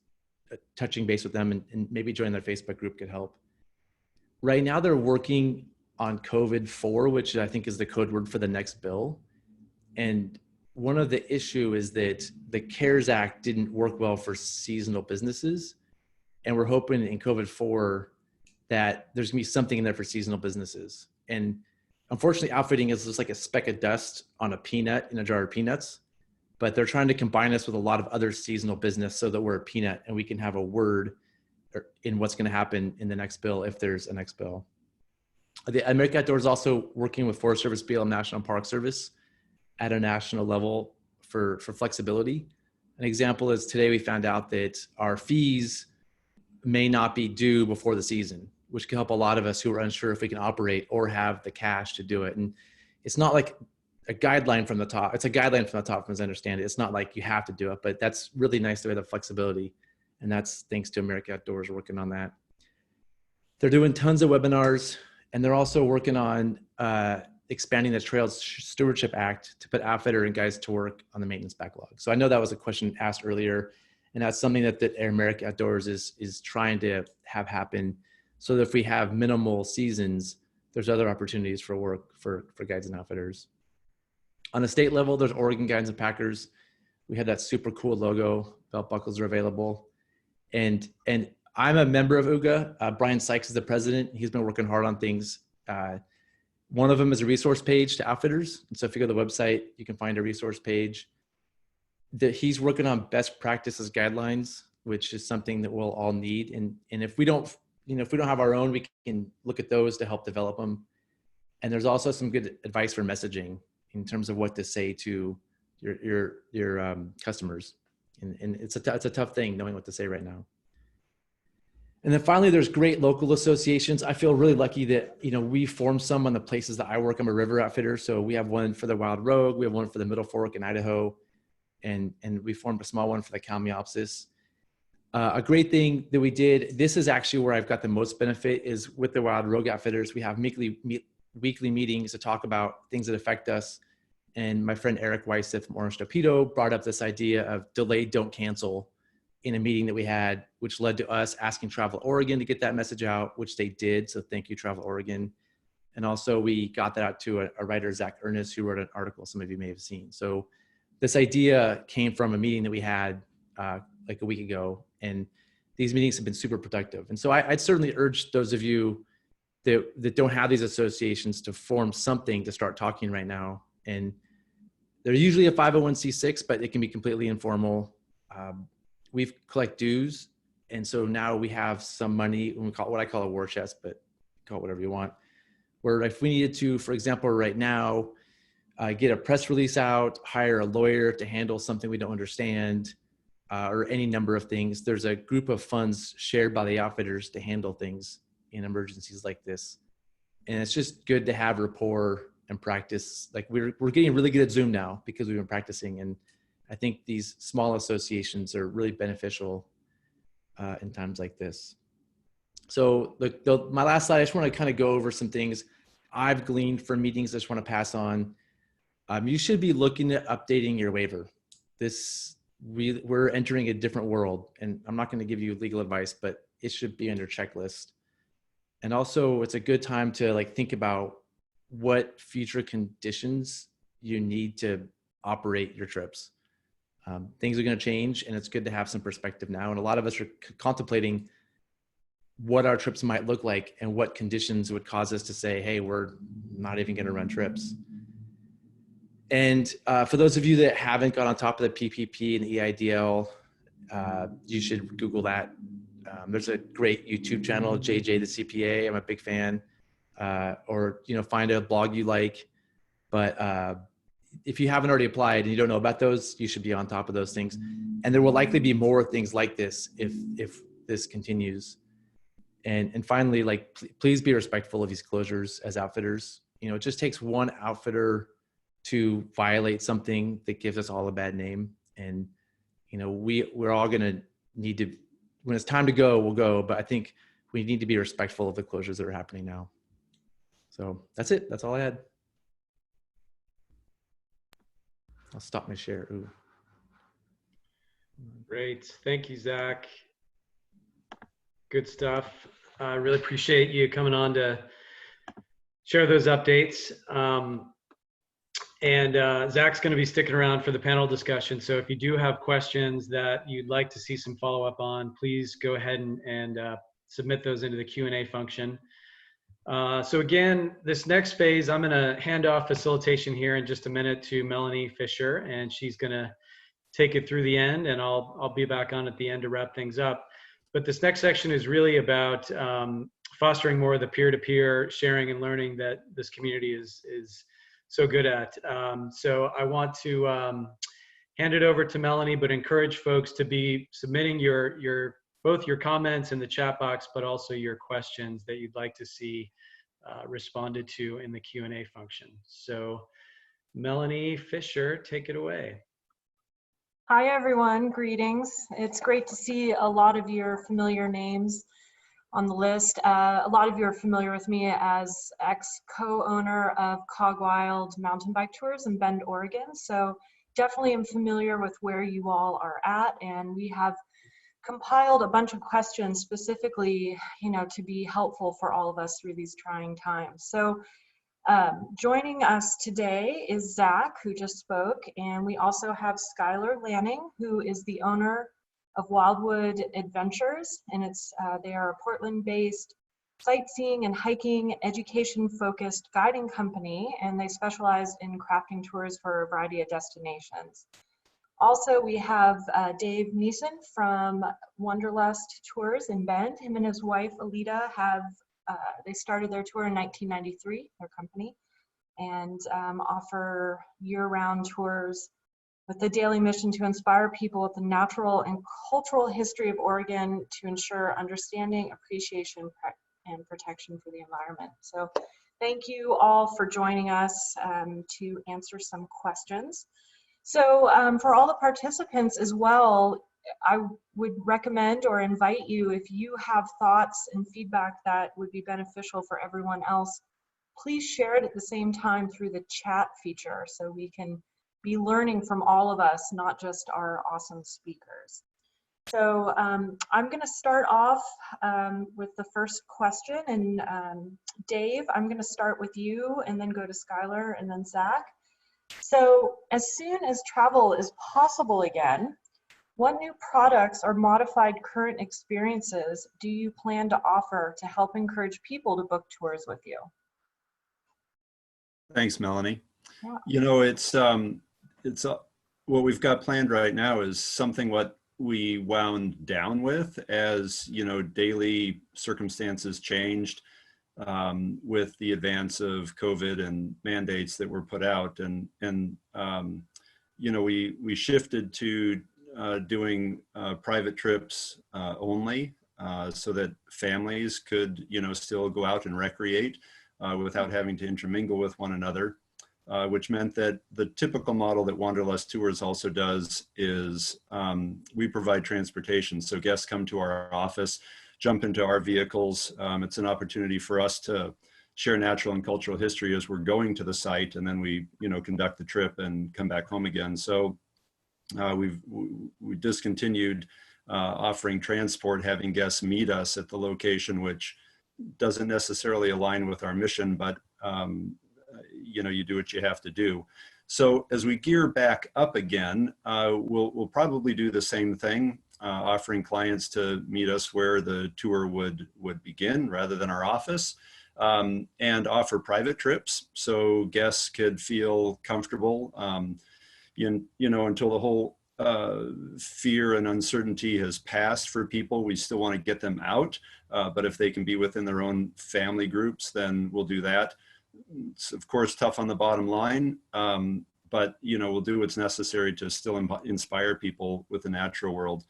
touching base with them, and maybe joining their Facebook group could help. Right now, they're working on COVID-4, which I think is the code word for the next bill. And one of the issue is that the CARES Act didn't work well for seasonal businesses. And we're hoping in COVID-4 that there's gonna be something in there for seasonal businesses. And unfortunately, outfitting is just like a speck of dust on a peanut in a jar of peanuts, but they're trying to combine us with a lot of other seasonal business so that we're a peanut and we can have a word in what's gonna happen in the next bill, if there's a next bill. The America Outdoors is also working with Forest Service, BLM National Park Service at a national level for flexibility. An example is today we found out that our fees may not be due before the season, which can help a lot of us who are unsure if we can operate or have the cash to do it. And it's not like a guideline from the top. It's a guideline from the top, as I understand it. It's not like you have to do it, but that's really nice to have the flexibility. And that's thanks to America Outdoors working on that. They're doing tons of webinars, and they're also working on expanding the Trails Stewardship Act to put outfitter and guys to work on the maintenance backlog. So I know that was a question asked earlier, and that's something that the America Outdoors is trying to have happen, so that if we have minimal seasons, there's other opportunities for work for guides and outfitters. On a state level, there's Oregon Guides and Packers. We have that super cool logo. Belt buckles are available. And I'm a member of UGA. Brian Sykes is the president. He's been working hard on things. One of them is a resource page to outfitters. And so if you go to the website, you can find a resource page. He's working on best practices guidelines, which is something that we'll all need. And if we don't have our own, we can look at those to help develop them. And there's also some good advice for messaging in terms of what to say to your customers. And it's a tough thing knowing what to say right now. And then finally, there's great local associations. I feel really lucky that, we formed some on the places that I work. I'm a river outfitter. So we have one for the Wild Rogue. We have one for the Middle Fork in Idaho. And we formed a small one for the Kalmiopsis. A great thing that we did, this is actually where I've got the most benefit, is with the Wild Rogue outfitters. We have weekly meetings to talk about things that affect us. And my friend Eric Weisseth from Orange Torpedo brought up this idea of delay, don't cancel in a meeting that we had, which led to us asking Travel Oregon to get that message out, which they did. So thank you, Travel Oregon. And also we got that out to a writer, Zach Ernest, who wrote an article some of you may have seen. So this idea came from a meeting that we had like a week ago, and these meetings have been super productive. And so I'd certainly urge those of you that don't have these associations to form something to start talking right now. And they're usually a 501c6, but it can be completely informal. We've collect dues. And so now we have some money, we call it what I call a war chest, but call it whatever you want, where if we needed to, for example, right now, get a press release out, hire a lawyer to handle something we don't understand, or any number of things, there's a group of funds shared by the outfitters to handle things in emergencies like this. And it's just good to have rapport and practice. Like we're getting really good at Zoom now because we've been practicing. And I think these small associations are really beneficial in times like this. So my last slide, I just want to kind of go over some things I've gleaned from meetings I just want to pass on. You should be looking at updating your waiver. We're entering a different world, and I'm not going to give you legal advice, but it should be on your checklist. And also it's a good time to think about what future conditions you need to operate your trips. Things are going to change, and it's good to have some perspective now. And a lot of us are contemplating what our trips might look like and what conditions would cause us to say, hey, we're not even going to run trips. And for those of you that haven't got on top of the PPP and EIDL, you should Google that. There's a great YouTube channel, JJ the CPA. I'm a big fan. Or, find a blog you like. But if you haven't already applied and you don't know about those, you should be on top of those things. And there will likely be more things like this if this continues. And finally, like, please be respectful of these closures as outfitters. It just takes one outfitter to violate something that gives us all a bad name. And, we're all going to need to, when it's time to go, we'll go. But I think we need to be respectful of the closures that are happening now. So that's it. That's all I had. I'll stop my share. Ooh. Great. Thank you, Zach. Good stuff. I really appreciate you coming on to share those updates. Zach's going to be sticking around for the panel discussion. So if you do have questions that you'd like to see some follow-up on, please go ahead and submit those into the Q&A function. So again, this next phase, I'm going to hand off facilitation here in just a minute to Melanie Fisher, and she's going to take it through the end, and I'll be back on at the end to wrap things up. But this next section is really about fostering more of the peer-to-peer sharing and learning that this community is so good at. So I want to hand it over to Melanie, but encourage folks to be submitting both your comments in the chat box, but also your questions that you'd like to see responded to in the Q&A function. So Melanie Fisher, take it away. Hi everyone, greetings. It's great to see a lot of your familiar names on the list. A lot of you are familiar with me as ex-co-owner of Cogwild Mountain Bike Tours in Bend, Oregon. So definitely am familiar with where you all are at, and we have compiled a bunch of questions specifically, to be helpful for all of us through these trying times. So joining us today is Zach, who just spoke, and we also have Skyler Lanning, who is the owner of Wildwood Adventures, and they are a Portland-based sightseeing and hiking education-focused guiding company, and they specialize in crafting tours for a variety of destinations. Also, we have Dave Nissen from Wanderlust Tours in Bend. Him and his wife, Alita, they started their tour in 1993, their company, and offer year-round tours with the daily mission to inspire people with the natural and cultural history of Oregon to ensure understanding, appreciation, and protection for the environment. So thank you all for joining us to answer some questions. So for all the participants as well, I would recommend or invite you, if you have thoughts and feedback that would be beneficial for everyone else, please share it at the same time through the chat feature so we can be learning from all of us, not just our awesome speakers. So I'm going to start off with the first question, and Dave, I'm going to start with you and then go to Skyler and then Zach. So as soon as travel is possible again, what new products or modified current experiences do you plan to offer to help encourage people to book tours with you? Thanks, Melanie. Yeah. It's what we've got planned right now is something what we wound down with as, daily circumstances changed with the advance of COVID and mandates that were put out. And we shifted to doing private trips only so that families could, still go out and recreate without having to intermingle with one another. Which meant that the typical model that Wanderlust Tours also does is we provide transportation. So guests come to our office, jump into our vehicles. It's an opportunity for us to share natural and cultural history as we're going to the site, and then we, conduct the trip and come back home again. So we discontinued offering transport, having guests meet us at the location, which doesn't necessarily align with our mission, but you do what you have to do. So as we gear back up again, we'll probably do the same thing, offering clients to meet us where the tour would begin rather than our office, and offer private trips so guests could feel comfortable, until the whole fear and uncertainty has passed for people, we still want to get them out. But if they can be within their own family groups, then we'll do that. It's of course tough on the bottom line, but you know, we'll do what's necessary to still inspire people with the natural world.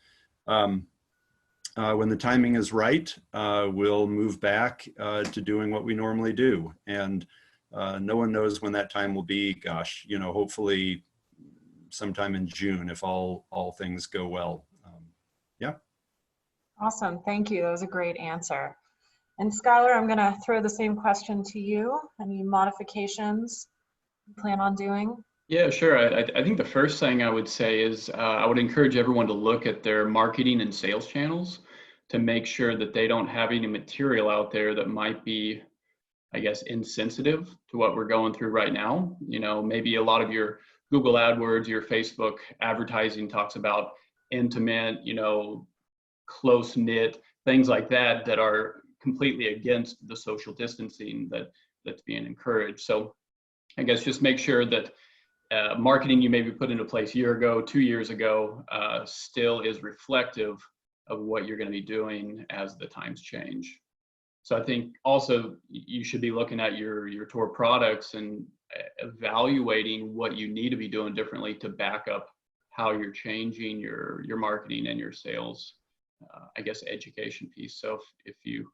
When the timing is right, we'll move back to doing what we normally do. And no one knows when that time will be. Gosh, you know, hopefully sometime in June if all things go well. Yeah. Awesome, thank you. That was a great answer. And Skyler, I'm going to throw the same question to you. Any modifications you plan on doing? Yeah, sure. I think the first thing I would say is I would encourage everyone to look at their marketing and sales channels to make sure that they don't have any material out there that might be, I guess, insensitive to what we're going through right now. You know, maybe a lot of your Google AdWords, your Facebook advertising talks about intimate, you know, close knit, things like that that are completely against the social distancing that's being encouraged. So I guess just make sure that marketing you maybe put into place a year ago, 2 years ago, still is reflective of what you're going to be doing as the times change. So I think also you should be looking at your tour products and evaluating what you need to be doing differently to back up how you're changing your marketing and your sales, I guess, education piece. So if you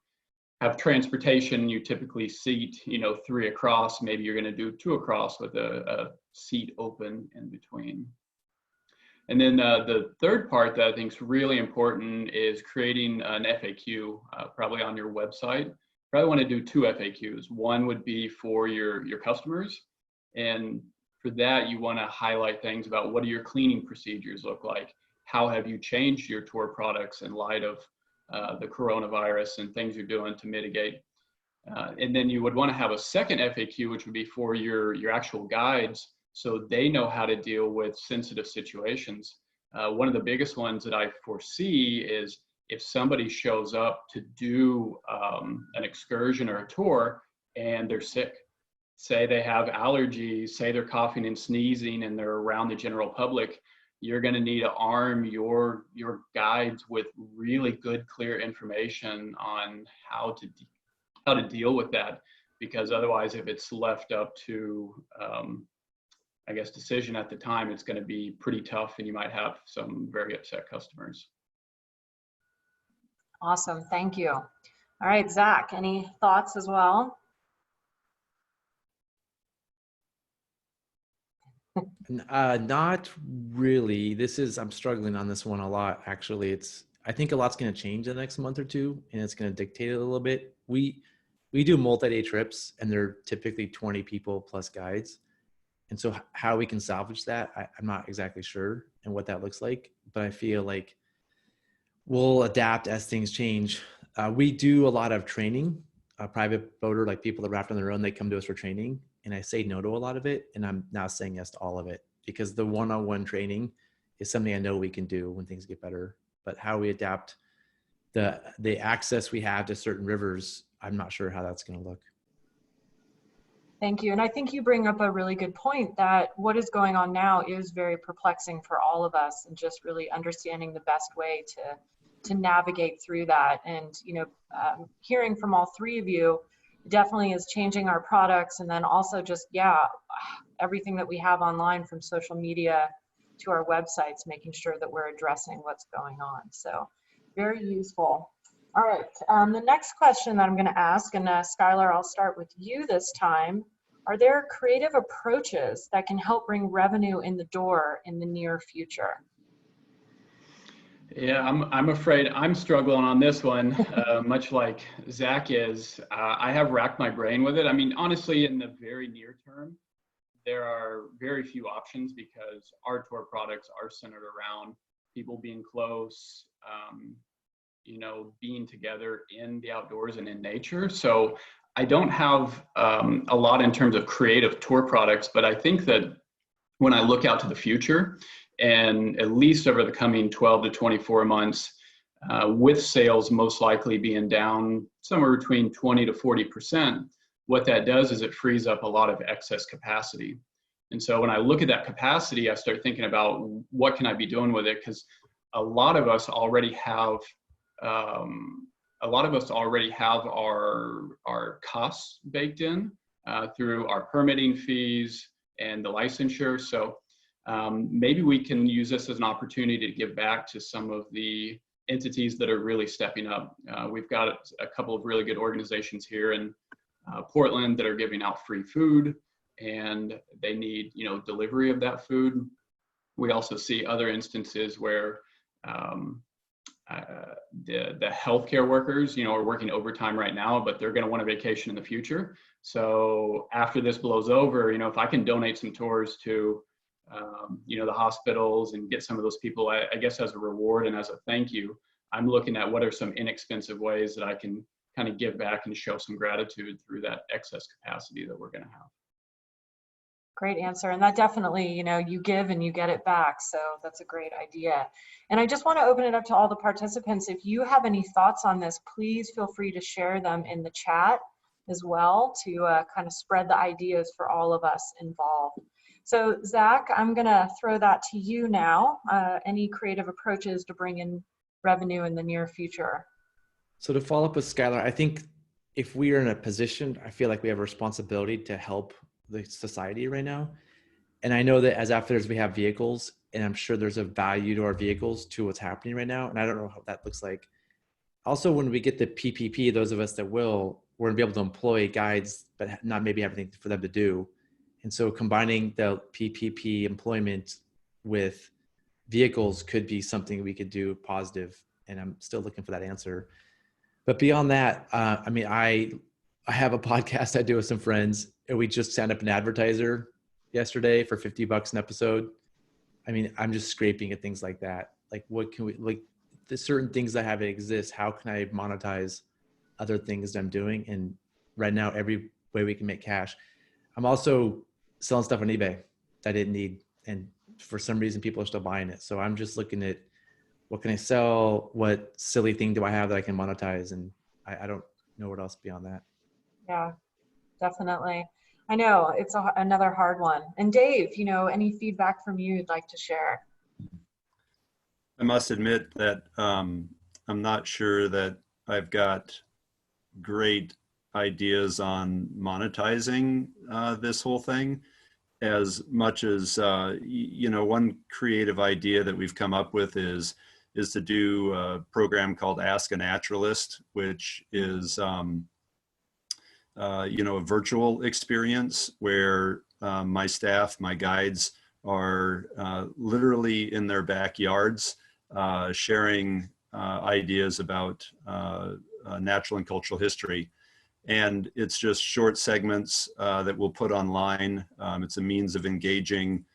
have transportation, you typically seat, you know, 3 across, maybe you're going to do 2 across with a seat open in between. And then the third part that I think is really important is creating an FAQ, probably on your website. Probably want to do 2 FAQs. One would be for your customers. And for that, you want to highlight things about what do your cleaning procedures look like? How have you changed your tour products in light of the coronavirus and things you're doing to mitigate? And then you would want to have a second FAQ, which would be for your actual guides, so they know how to deal with sensitive situations. One of the biggest ones that I foresee is if somebody shows up to do an excursion or a tour and they're sick, say they have allergies, say they're coughing and sneezing and they're around the general public, you're going to need to arm your guides with really good, clear information on how to deal with that. Because otherwise, if it's left up to, I guess, decision at the time, it's going to be pretty tough and you might have some very upset customers. Awesome, thank you. All right, Zach, any thoughts as well? Not really. I'm struggling on this one a lot, actually. I think a lot's going to change in the next month or two, and it's going to dictate it a little bit. We do multi-day trips, and they're typically 20 people plus guides. And so how we can salvage that, I'm not exactly sure and what that looks like, but I feel like we'll adapt as things change. We do a lot of training. A private boater, like people that raft on their own, they come to us for training. And I say no to a lot of it, and I'm now saying yes to all of it, because the one-on-one training is something I know we can do when things get better. But how we adapt the access we have to certain rivers, I'm not sure how that's going to look. Thank you. And I think you bring up a really good point that what is going on now is very perplexing for all of us, and just really understanding the best way to navigate through that. And, you know, hearing from all 3 of you, definitely is changing our products, and then also just, yeah, everything that we have online, from social media to our websites, making sure that we're addressing what's going on. So very useful. All right, the next question that I'm going to ask, and Skyler, I'll start with you this time. Are there creative approaches that can help bring revenue in the door in the near future? Yeah, I'm afraid I'm struggling on this one, much like Zach is. I have racked my brain with it. I mean, honestly, in the very near term, there are very few options, because our tour products are centered around people being close, you know, being together in the outdoors and in nature. So I don't have a lot in terms of creative tour products, but I think that when I look out to the future, and at least over the coming 12 to 24 months, with sales most likely being down somewhere between 20 to 40%, what that does is it frees up a lot of excess capacity. And so when I look at that capacity, I start thinking about what can I be doing with it? Because a lot of us already have our costs baked in through our permitting fees and the licensure. So maybe we can use this as an opportunity to give back to some of the entities that are really stepping up. We've got a couple of really good organizations here in Portland that are giving out free food, and they need, you know, delivery of that food. We also see other instances where the healthcare workers, you know, are working overtime right now, but they're going to want a vacation in the future. So after this blows over, you know, if I can donate some tours to, you know, the hospitals and get some of those people, I guess as a reward and as a thank you, I'm looking at what are some inexpensive ways that I can kind of give back and show some gratitude through that excess capacity that we're going to have. Great answer. And that definitely, you know, you give and you get it back. So that's a great idea. And I just want to open it up to all the participants. If you have any thoughts on this, please feel free to share them in the chat as well to kind of spread the ideas for all of us involved. So Zach, I'm going to throw that to you now. Any creative approaches to bring in revenue in the near future? So to follow up with Skyler, I think if we are in a position, I feel like we have a responsibility to help the society right now. And I know that as outfitters, we have vehicles, and I'm sure there's a value to our vehicles to what's happening right now. And I don't know how that looks like. Also, when we get the PPP, those of us that will, we're gonna be able to employ guides, but not maybe everything for them to do. And so combining the PPP employment with vehicles could be something we could do positive. And I'm still looking for that answer. But beyond that, I mean, I have a podcast I do with some friends, and we just signed up an advertiser yesterday for $50 an episode. I mean, I'm just scraping at things like that. Like, what can we, like, the certain things that have exist, how can I monetize other things that I'm doing? And right now, every way we can make cash. I'm also selling stuff on eBay that I didn't need, and for some reason, people are still buying it. So I'm just looking at what can I sell? What silly thing do I have that I can monetize? And I don't know what else beyond that. Yeah, definitely. I know it's another hard one. And Dave, you know, any feedback from you you'd like to share? I must admit that I'm not sure that I've got great ideas on monetizing this whole thing, as much as, you know, one creative idea that we've come up with is to do a program called Ask a Naturalist, which is, you know, a virtual experience where my staff, my guides are literally in their backyards sharing ideas about natural and cultural history. And it's just short segments that we'll put online. It's a means of engaging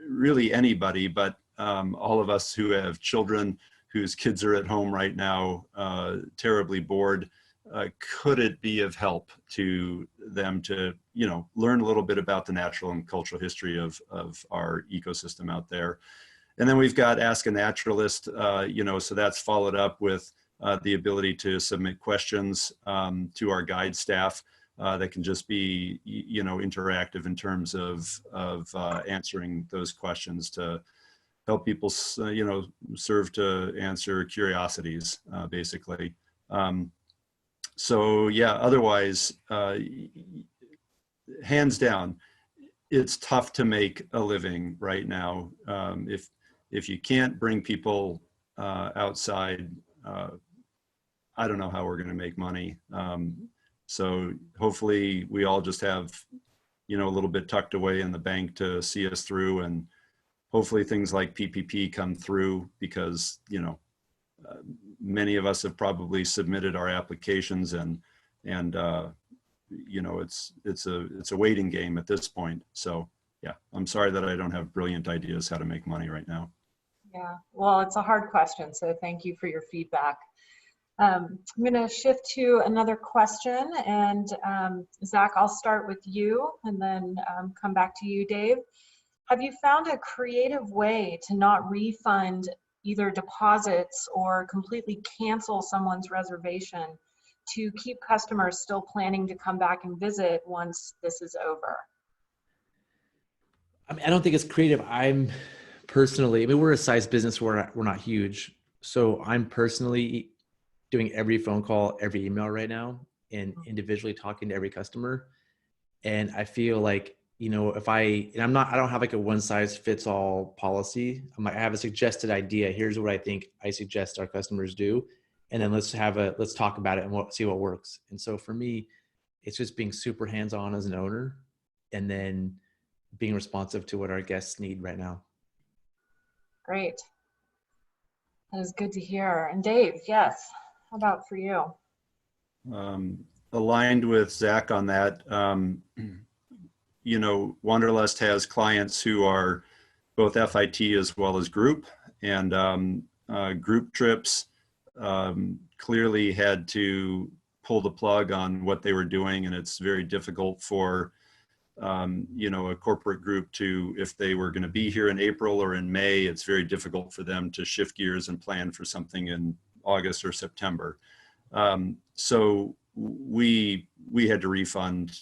really anybody, but all of us who have children whose kids are at home right now, terribly bored. Could it be of help to them to, you know, learn a little bit about the natural and cultural history of our ecosystem out there? And then we've got Ask a Naturalist, you know, so that's followed up with the ability to submit questions to our guide staff that can just be, you know, interactive in terms of answering those questions to help people, you know, serve to answer curiosities, basically. So yeah, otherwise, hands down, it's tough to make a living right now. If you can't bring people outside, I don't know how we're going to make money. So hopefully we all just have, you know, a little bit tucked away in the bank to see us through, and hopefully things like PPP come through, because, you know, many of us have probably submitted our applications, and you know, it's a waiting game at this point. So yeah, I'm sorry that I don't have brilliant ideas how to make money right now. Yeah, well, it's a hard question, so thank you for your feedback. I'm going to shift to another question, and Zach, I'll start with you and then come back to you, Dave. Have you found a creative way to not refund either deposits or completely cancel someone's reservation to keep customers still planning to come back and visit once this is over? I mean, I don't think it's creative. I'm personally, I mean, we're a size business where we're not huge. So I'm personally doing every phone call, every email right now, and individually talking to every customer. And I feel like, you know, if I don't have like a one size fits all policy. I have a suggested idea. Here's what I think I suggest our customers do. And then let's talk about it and see what works. And so for me, it's just being super hands-on as an owner, and then being responsive to what our guests need right now. Great. That is good to hear. And Dave, yes, how about for you? Aligned with Zach on that. You know, Wanderlust has clients who are both FIT as well as group, and group trips clearly had to pull the plug on what they were doing, and it's very difficult for you know, a corporate group to, if they were going to be here in April or in May, it's very difficult for them to shift gears and plan for something in August or September. So we had to refund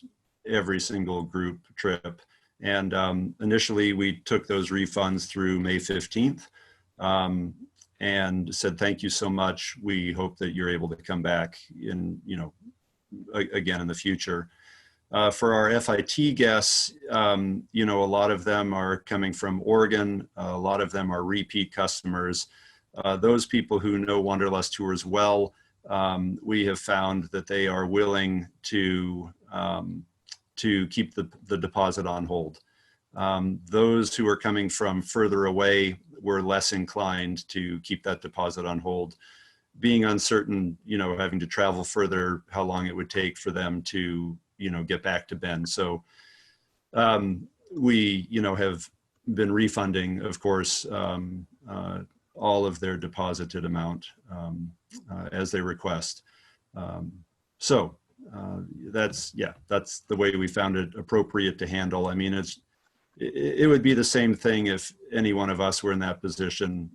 every single group trip. And initially we took those refunds through May 15th and said, thank you so much. We hope that you're able to come back in, you know, again in the future. For our FIT guests, you know, a lot of them are coming from Oregon. A lot of them are repeat customers. Those people who know Wanderlust Tours well, we have found that they are willing to keep the deposit on hold. Those who are coming from further away were less inclined to keep that deposit on hold, being uncertain, you know, having to travel further, how long it would take for them to, you know, get back to Bend. So we, you know, have been refunding, of course, all of their deposited amount as they request. So that's the way we found it appropriate to handle. I mean, it would be the same thing if any one of us were in that position.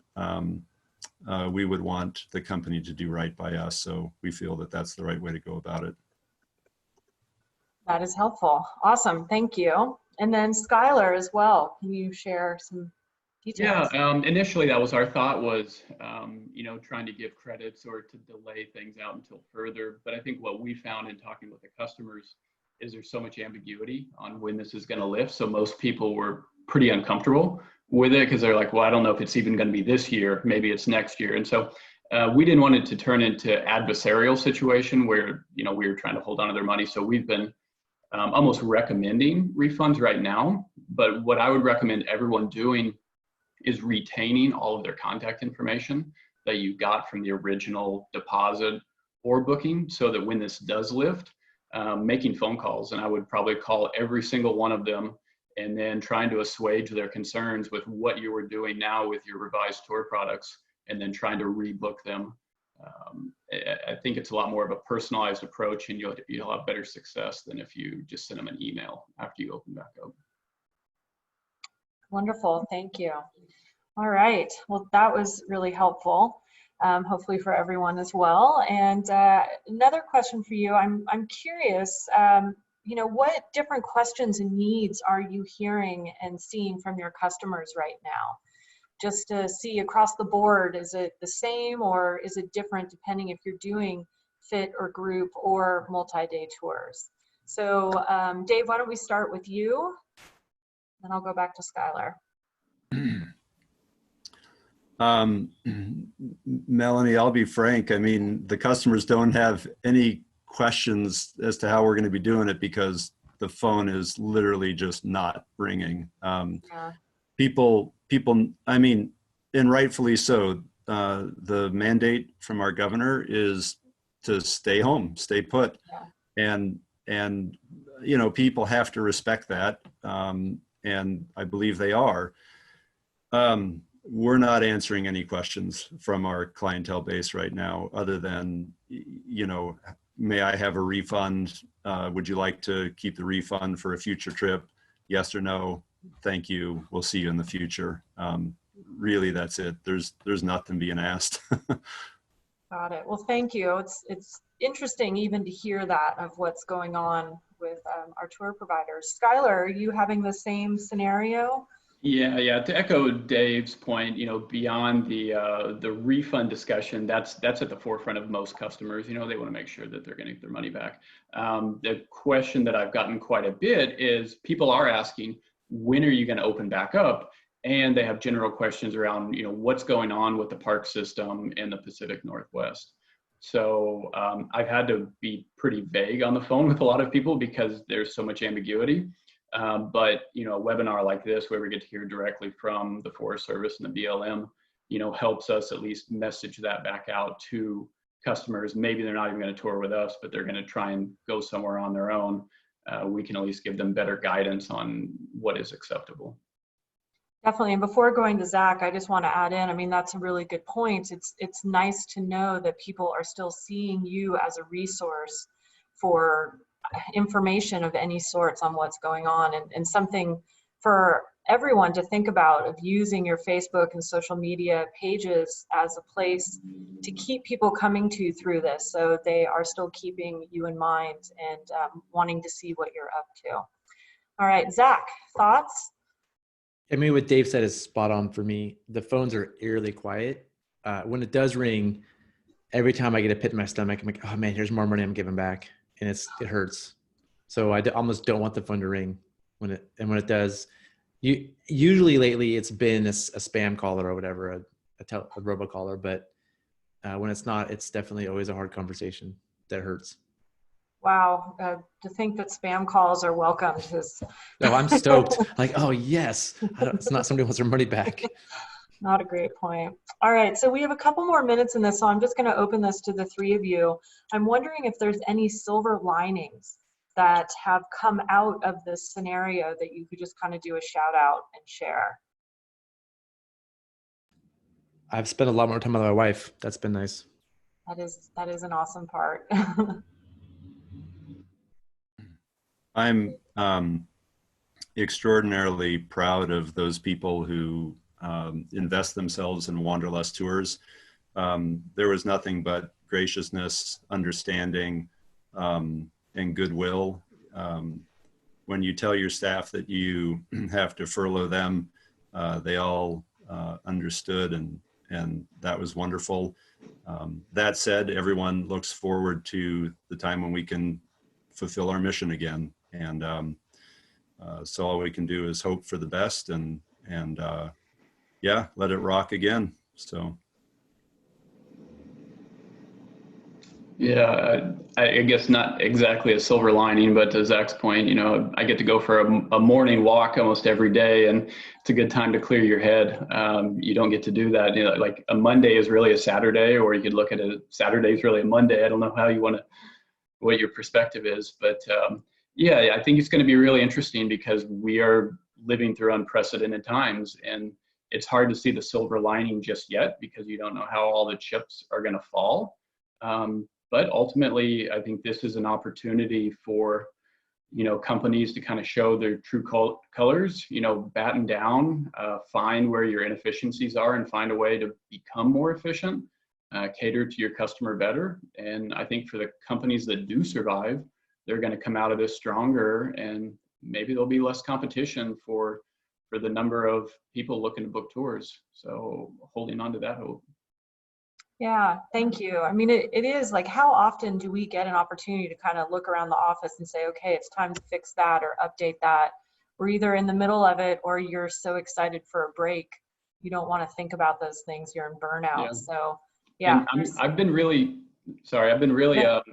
We would want the company to do right by us. So we feel that that's the right way to go about it. That is helpful. Awesome. Thank you. And then Skyler as well. Can you share some details? Yeah, initially that was our thought was, you know, trying to give credits or to delay things out until further. But I think what we found in talking with the customers is there's so much ambiguity on when this is going to lift. So most people were pretty uncomfortable with it because they're like, well, I don't know if it's even going to be this year, maybe it's next year. And so we didn't want it to turn into adversarial situation where, you know, we were trying to hold on to their money. So we've been almost recommending refunds right now. But what I would recommend everyone doing is retaining all of their contact information that you got from the original deposit or booking, so that when this does lift, making phone calls. And I would probably call every single one of them and then trying to assuage their concerns with what you were doing now with your revised tour products, and then trying to rebook them. I think it's a lot more of a personalized approach, and you'll have better success than if you just send them an email after you open back up. Wonderful. Thank you. All right. Well, that was really helpful, hopefully for everyone as well. And another question for you. I'm curious, you know, what different questions and needs are you hearing and seeing from your customers right now? Just to see across the board, is it the same or is it different depending if you're doing fit or group or multi-day tours? So Dave, why don't we start with you? Then I'll go back to Skyler. Melanie, I'll be frank. I mean, the customers don't have any questions as to how we're going to be doing it because the phone is literally just not ringing. Yeah. People, I mean, and rightfully so, the mandate from our governor is to stay home, stay put. Yeah. And, you know, people have to respect that. And I believe they are. We're not answering any questions from our clientele base right now, other than, you know, may I have a refund? Would you like to keep the refund for a future trip? Yes or no? Thank you. We'll see you in the future. Really, that's it. There's nothing being asked. Got it. Well, thank you. It's interesting even to hear that of what's going on with our tour providers. Skyler, are you having the same scenario? Yeah. To echo Dave's point, beyond the refund discussion, that's at the forefront of most customers. They want to make sure that they're going to get their money back. The question that I've gotten quite a bit is people are asking, when are you going to open back up? And they have general questions around, what's going on with the park system in the Pacific Northwest. So I've had to be pretty vague on the phone with a lot of people because there's so much ambiguity. But a webinar like this, where we get to hear directly from the Forest Service and the BLM, helps us at least message that back out to customers. Maybe they're not even going to tour with us, but they're going to try and go somewhere on their own. We can at least give them better guidance on what is acceptable. Definitely. And before going to Zach, I just want to add in, I mean, that's a really good point. It's nice to know that people are still seeing you as a resource for information of any sorts on what's going on, and something for everyone to think about, of using your Facebook and social media pages as a place to keep people coming to through this, so they are still keeping you in mind and wanting to see what you're up to. All right, Zach, thoughts? I mean, what Dave said is spot on for me. The phones are eerily quiet. When it does ring, every time I get a pit in my stomach, I'm like, oh man, here's more money I'm giving back. And it hurts. So I almost don't want the phone to ring when it does. Usually lately it's been a spam caller or whatever, a robocaller, but when it's not, it's definitely always a hard conversation that hurts. Wow, to think that spam calls are welcomed is... No, I'm stoked. Like, oh yes, it's not somebody wants their money back. Not a great point. All right, so we have a couple more minutes in this, so I'm just going to open this to the three of you. I'm wondering if there's any silver linings that have come out of this scenario that you could just kind of do a shout out and share. I've spent a lot more time with my wife. That's been nice. That is an awesome part. I'm extraordinarily proud of those people who invest themselves in Wanderlust tours. There was nothing but graciousness, understanding, and goodwill. When you tell your staff that you have to furlough them, they all understood, and that was wonderful. That said, everyone looks forward to the time when we can fulfill our mission again. And so all we can do is hope for the best and yeah, let it rock again. So. Yeah, I guess not exactly a silver lining, but to Zach's point, I get to go for a morning walk almost every day, and it's a good time to clear your head. You don't get to do that. Like a Monday is really a Saturday, or you could look at it, Saturday is really a Monday. I don't know how you want to, what your perspective is, but yeah, I think it's going to be really interesting because we are living through unprecedented times, and it's hard to see the silver lining just yet because you don't know how all the chips are going to fall. But ultimately, I think this is an opportunity for, companies to kind of show their true colors, batten down, find where your inefficiencies are and find a way to become more efficient, cater to your customer better. And I think for the companies that do survive, they're going to come out of this stronger, and maybe there'll be less competition for the number of people looking to book tours. So holding on to that hope. Yeah, thank you. I mean, it is like, how often do we get an opportunity to kind of look around the office and say, okay, it's time to fix that or update that? We're either in the middle of it or you're so excited for a break, you don't want to think about those things. You're in burnout. Yeah. So yeah. I've been really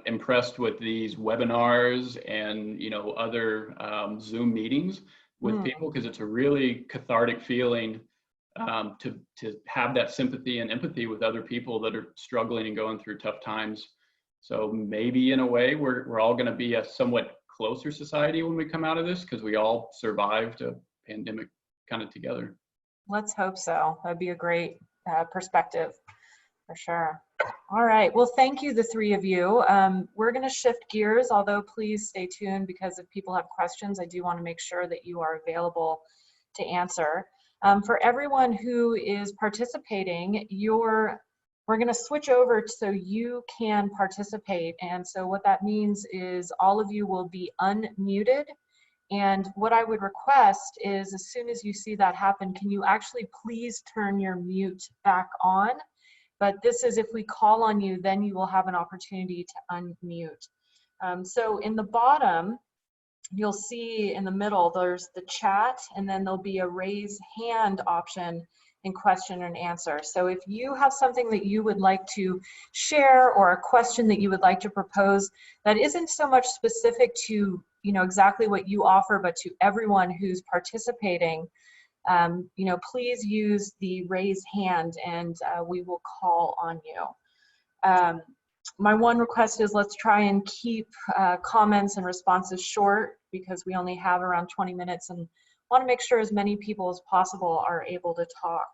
impressed with these webinars and, other Zoom meetings with people, because it's a really cathartic feeling to have that sympathy and empathy with other people that are struggling and going through tough times. So maybe in a way we're all going to be a somewhat closer society when we come out of this, because we all survived a pandemic kind of together. Let's hope so. That'd be a great perspective for sure. All right. Well, thank you, the three of you. We're going to shift gears, although please stay tuned, because if people have questions, I do want to make sure that you are available to answer. For everyone who is participating, your we're going to switch over so you can participate. And so what that means is all of you will be unmuted. And what I would request is, as soon as you see that happen, can you actually please turn your mute back on? But this is if we call on you, then you will have an opportunity to unmute. So in the bottom, you'll see in the middle, there's the chat, and then there'll be a raise hand option in question and answer. So if you have something that you would like to share or a question that you would like to propose that isn't so much specific to, you know, exactly what you offer, but to everyone who's participating, you know, please use the raise hand and we will call on you. My one request is let's try and keep comments and responses short, because we only have around 20 minutes and want to make sure as many people as possible are able to talk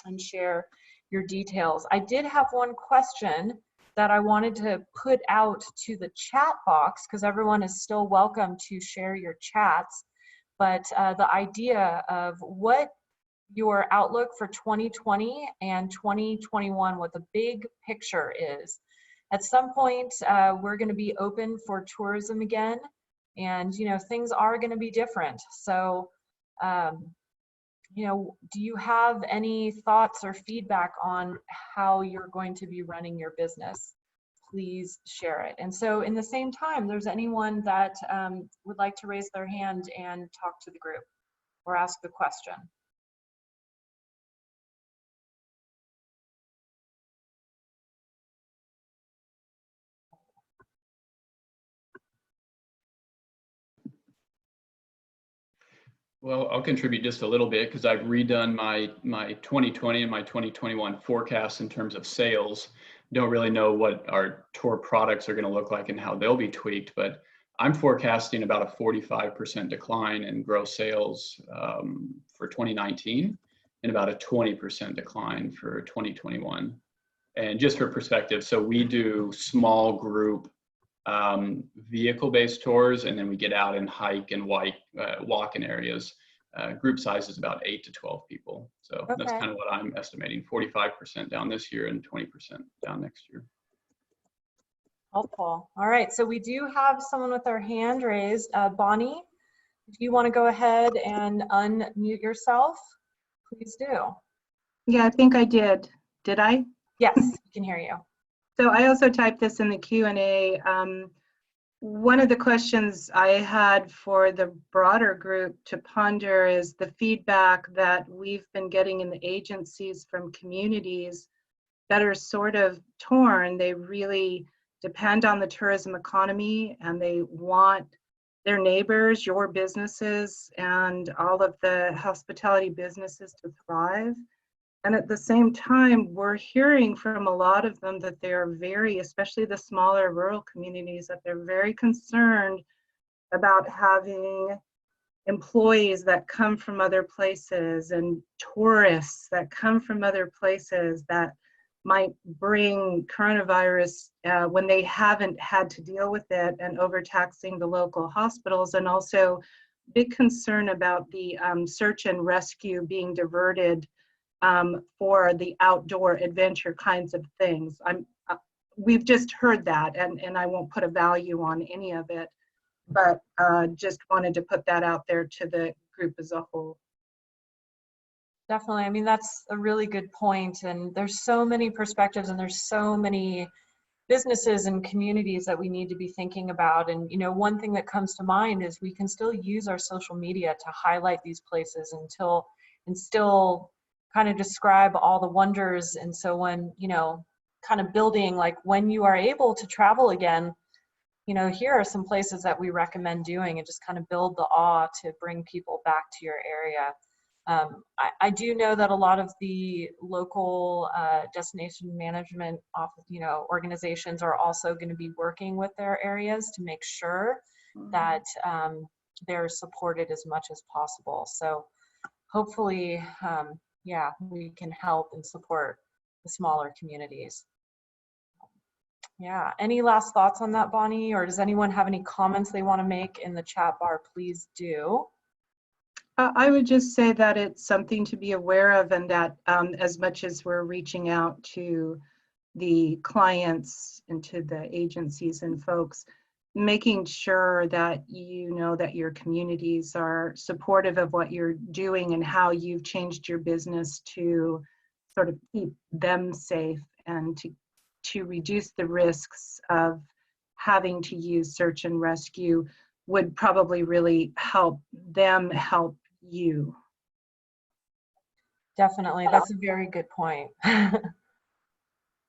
and share your details. I did have one question that I wanted to put out to the chat box, because everyone is still welcome to share your chats. But the idea of what your outlook for 2020 and 2021, what the big picture is. At some point, we're going to be open for tourism again, and you know, things are going to be different. So, you know, do you have any thoughts or feedback on how you're going to be running your business? Please share it. And so, in the same time, there's anyone that would like to raise their hand and talk to the group or ask the question. Well, I'll contribute just a little bit because I've redone my 2020 and my 2021 forecasts in terms of sales. Don't really know what our tour products are going to look like and how they'll be tweaked, but I'm forecasting about a 45% decline in gross sales for 2019 and about a 20% decline for 2021. And just for perspective, so we do small group vehicle-based tours, and then we get out and hike and walk in areas. Group size is about 8 to 12 people. So Okay. That's kind of what I'm estimating, 45% down this year and 20% down next year. Helpful. All right, so we do have someone with their hand raised. Bonnie, if you want to go ahead and unmute yourself, please do. Yeah, I think I did. Did I? Yes, we can hear you. So I also typed this in the Q&A. One of the questions I had for the broader group to ponder is the feedback that we've been getting in the agencies from communities that are sort of torn. They really depend on the tourism economy, and they want their neighbors, your businesses, and all of the hospitality businesses to thrive. And at the same time, we're hearing from a lot of them that they're very, especially the smaller rural communities, that they're very concerned about having employees that come from other places and tourists that come from other places that might bring coronavirus when they haven't had to deal with it, and overtaxing the local hospitals, and also big concern about the search and rescue being diverted for the outdoor adventure kinds of things. We've just heard that, and I won't put a value on any of it, but just wanted to put that out there to the group as a whole. Definitely. I mean, that's a really good point. And there's so many perspectives, and there's so many businesses and communities that we need to be thinking about. And, you know, one thing that comes to mind is we can still use our social media to highlight these places and still kind of describe all the wonders. And so when, you know, kind of building, like when you are able to travel again, you know, here are some places that we recommend doing, and just kind of build the awe to bring people back to your area. I do know that a lot of the local destination management organizations are also going to be working with their areas to make sure that they're supported as much as possible. So hopefully, yeah, we can help and support the smaller communities. Yeah, any last thoughts on that, Bonnie? Or does anyone have any comments they want to make in the chat bar? Please do. I would just say that it's something to be aware of, and that as much as we're reaching out to the clients and to the agencies and folks, making sure that you know that your communities are supportive of what you're doing and how you've changed your business to sort of keep them safe and to reduce the risks of having to use search and rescue would probably really help them help you. Definitely, that's a very good point.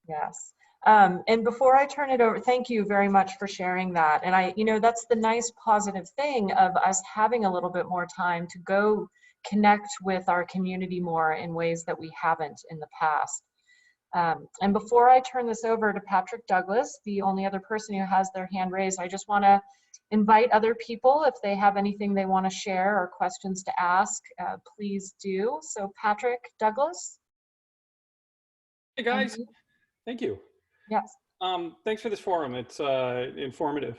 Yes. And before I turn it over, thank you very much for sharing that. And that's the nice positive thing of us having a little bit more time to go connect with our community more in ways that we haven't in the past. And before I turn this over to Patrick Douglas, the only other person who has their hand raised, I just want to invite other people if they have anything they want to share or questions to ask, please do. So Patrick Douglas. Hey guys, thank you. Yes. Thanks for this forum. It's informative.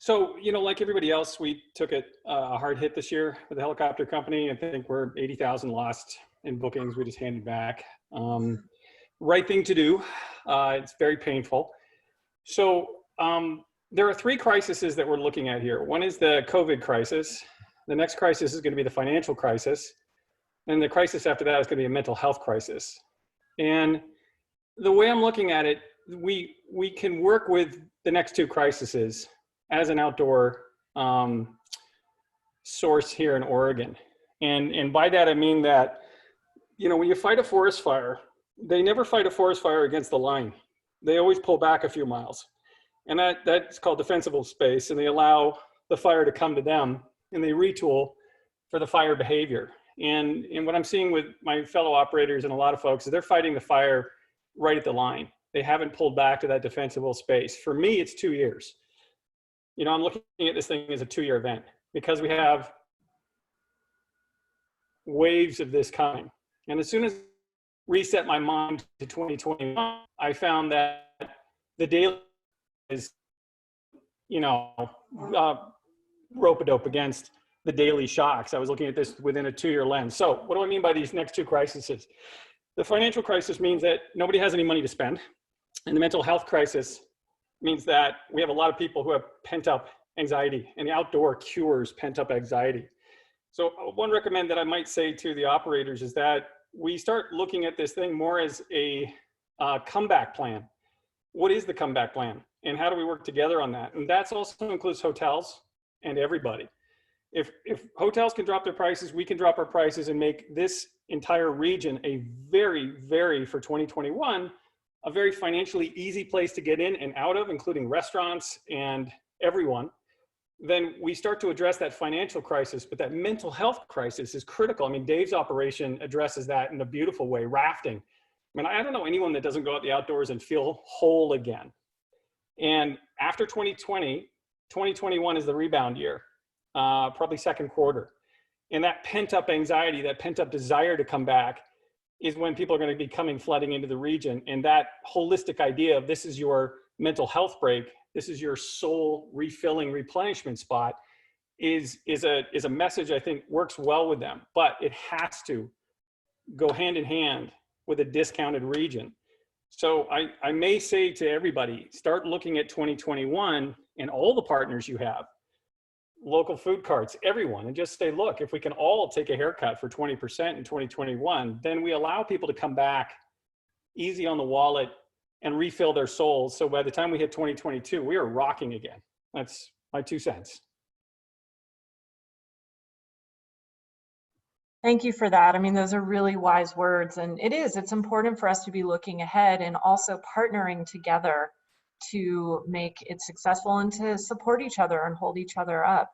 So, like everybody else, we took it a hard hit this year with the helicopter company. I think we're 80,000 lost in bookings we just handed back. Right thing to do. It's very painful. So there are three crises that we're looking at here. One is the COVID crisis. The next crisis is going to be the financial crisis. And the crisis after that is going to be a mental health crisis. And the way I'm looking at it, we can work with the next two crises as an outdoor source here in Oregon. And by that, I mean that, when you fight a forest fire, they never fight a forest fire against the line. They always pull back a few miles. And that's called defensible space. And they allow the fire to come to them and they retool for the fire behavior. And what I'm seeing with my fellow operators and a lot of folks is they're fighting the fire right at the line. They haven't pulled back to that defensible space. For me, it's 2 years. I'm looking at this thing as a 2-year event because we have waves of this coming. And as soon as I reset my mind to 2021, I found that the daily is, rope-a-dope against the daily shocks. I was looking at this within a 2-year lens. So what do I mean by these next two crises? The financial crisis means that nobody has any money to spend. And the mental health crisis means that we have a lot of people who have pent-up anxiety, and the outdoor cures pent-up anxiety. So one recommend that I might say to the operators is that we start looking at this thing more as a comeback plan. What is the comeback plan? And how do we work together on that? And that also includes hotels and everybody. If hotels can drop their prices, we can drop our prices and make this entire region a very, very, for 2021, a very financially easy place to get in and out of, including restaurants and everyone. Then we start to address that financial crisis, but that mental health crisis is critical. I mean, Dave's operation addresses that in a beautiful way, rafting. I mean, I don't know anyone that doesn't go out the outdoors and feel whole again. And after 2020, 2021 is the rebound year, probably second quarter. And that pent-up anxiety, that pent-up desire to come back is when people are going to be flooding into the region. And that holistic idea of this is your mental health break, this is your soul refilling replenishment spot is a message I think works well with them, but it has to go hand in hand with a discounted region. So I may say to everybody, start looking at 2021 and all the partners you have, local food carts, everyone, and just say, look, if we can all take a haircut for 20% in 2021, then we allow people to come back easy on the wallet and refill their souls. So by the time we hit 2022, we are rocking again. That's my 2 cents. Thank you for that. I mean, those are really wise words. And it's important for us to be looking ahead and also partnering together to make it successful and to support each other and hold each other up.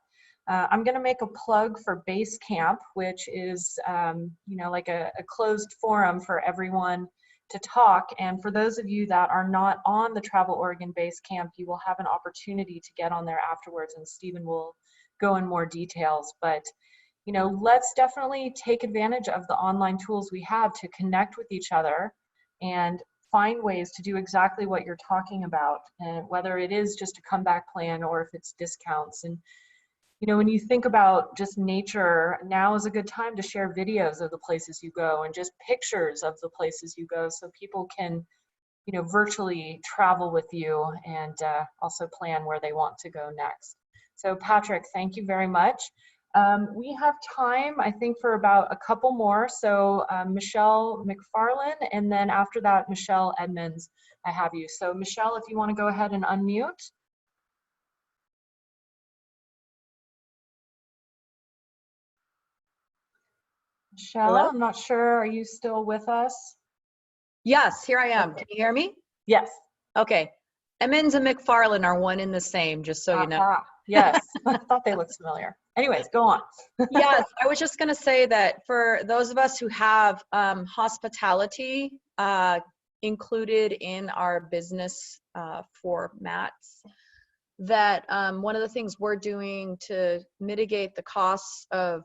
I'm going to make a plug for Base Camp, which is, like a closed forum for everyone to talk. And for those of you that are not on the Travel Oregon Base Camp, you will have an opportunity to get on there afterwards, and Stephen will go in more details. But let's definitely take advantage of the online tools we have to connect with each other and find ways to do exactly what you're talking about, and whether it is just a comeback plan or if it's discounts. And you know, when you think about just nature, now is a good time to share videos of the places you go and just pictures of the places you go so people can, you know, virtually travel with you and also plan where they want to go next. So Patrick, thank you very much. We have time, I think, for about a couple more. So Michelle McFarlane, and then after that, Michelle Edmonds, I have you. So Michelle, if you want to go ahead and unmute. Michelle, Hello? I'm not sure, are you still with us? Yes, here I am. Okay. Can you hear me? Yes. Okay. Emmons and McFarlane are one and the same, just so you know. Yes, I thought they looked familiar. Anyways, go on. Yes, I was just going to say that for those of us who have hospitality included in our business formats, that one of the things we're doing to mitigate the costs of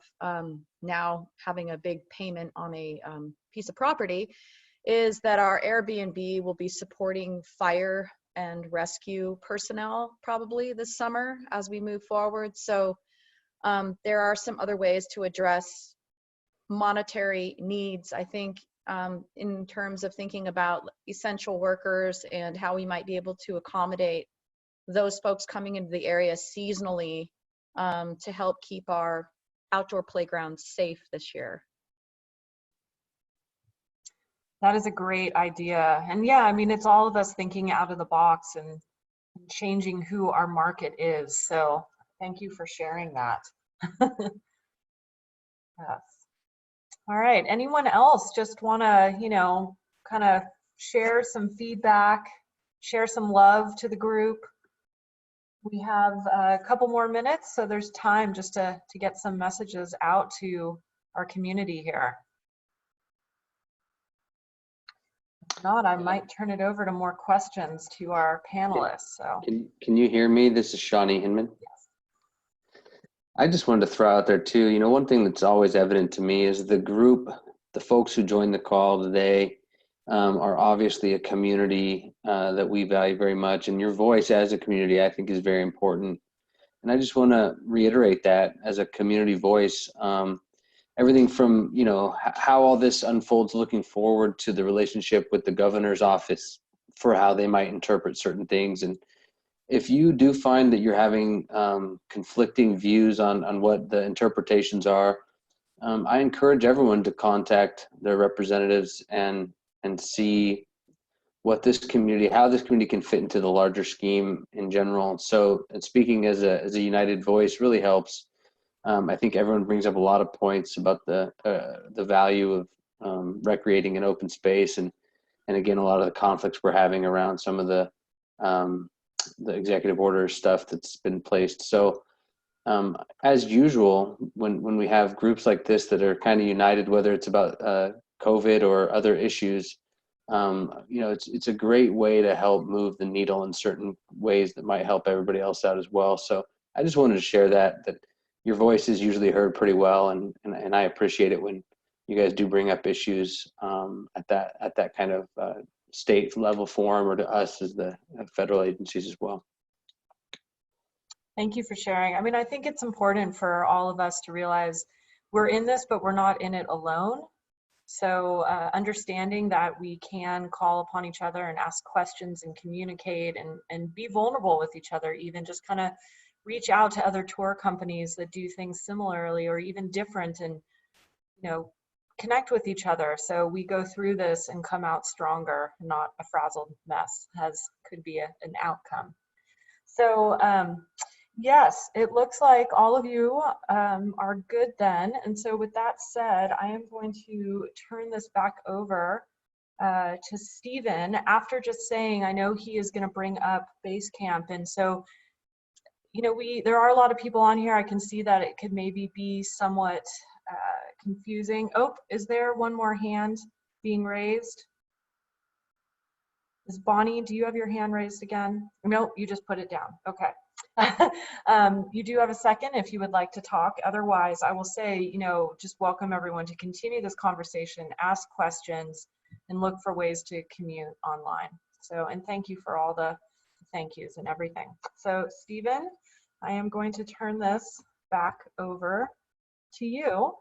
now having a big payment on a piece of property is that our Airbnb will be supporting fire and rescue personnel probably this summer as we move forward. So there are some other ways to address monetary needs, I think, in terms of thinking about essential workers and how we might be able to accommodate those folks coming into the area seasonally to help keep our outdoor playgrounds safe this year. That is a great idea. And yeah, I mean, it's all of us thinking out of the box and changing who our market is. So thank you for sharing that. Yes. All right. Anyone else just want to, you know, kind of share some feedback, share some love to the group? We have a couple more minutes, so there's time just to get some messages out to our community here. If not, I might turn it over to more questions to our panelists. So Can you hear me? This is Shawnee Hinman. yes. I just wanted to throw out there too, you know, one thing that's always evident to me is the group, the folks who joined the call today are obviously a community that we value very much. And your voice as a community, I think, is very important. And I just want to reiterate that as a community voice, everything from, you know, how all this unfolds looking forward to the relationship with the governor's office for how they might interpret certain things. And if you do find that you're having conflicting views on what the interpretations are, I encourage everyone to contact their representatives and see what this community, how this community can fit into the larger scheme in general. So, and speaking as a united voice really helps. I think everyone brings up a lot of points about the value of recreating in open space, and again, a lot of the conflicts we're having around some of the executive order stuff that's been placed. So as usual, when we have groups like this that are kind of united, whether it's about COVID or other issues, you know, it's a great way to help move the needle in certain ways that might help everybody else out as well. So I just wanted to share that your voice is usually heard pretty well, and I appreciate it when you guys do bring up issues at that kind of state level forum, or to us as the federal agencies as well. Thank you for sharing. I mean, I think it's important for all of us to realize we're in this, but we're not in it alone. So understanding that we can call upon each other and ask questions and communicate and be vulnerable with each other, even just kind of reach out to other tour companies that do things similarly or even different, and, you know, connect with each other so we go through this and come out stronger, not a frazzled mess, as could be an outcome. So yes, it looks like all of you are good then. And so with that said, I am going to turn this back over to Stephen after just saying, I know he is going to bring up Basecamp. And so, you know, there are a lot of people on here. I can see that it could maybe be somewhat confusing. Oh, is there one more hand being raised? Is Bonnie, do you have your hand raised again? No, you just put it down. Okay. You do have a second if you would like to talk. Otherwise, I will say, you know, just welcome everyone to continue this conversation, ask questions, and look for ways to commute online. So, and thank you for all the thank yous and everything. So, Stephen, I am going to turn this back over to you.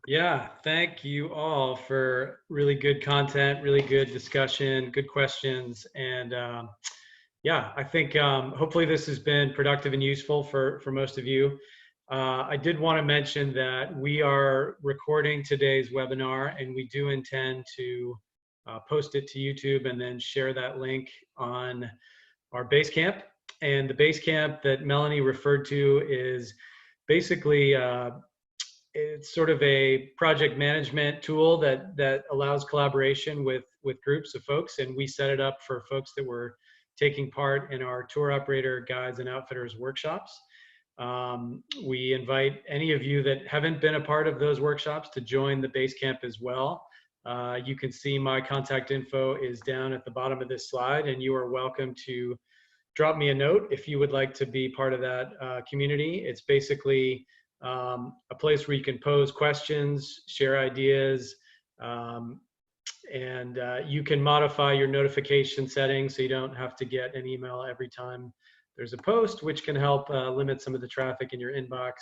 Yeah, thank you all for really good content, really good discussion, good questions. And yeah, I think hopefully this has been productive and useful for most of you. I did want to mention that we are recording today's webinar, and we do intend to post it to YouTube and then share that link on our Basecamp. And the Basecamp that Melanie referred to is basically it's sort of a project management tool that allows collaboration with groups of folks, and we set it up for folks that were taking part in our tour operator, guides, and outfitters workshops. We invite any of you that haven't been a part of those workshops to join the Basecamp as well. You can see my contact info is down at the bottom of this slide, and you are welcome to drop me a note if you would like to be part of that community. It's basically a place where you can pose questions, share ideas, and you can modify your notification settings so you don't have to get an email every time there's a post, which can help limit some of the traffic in your inbox.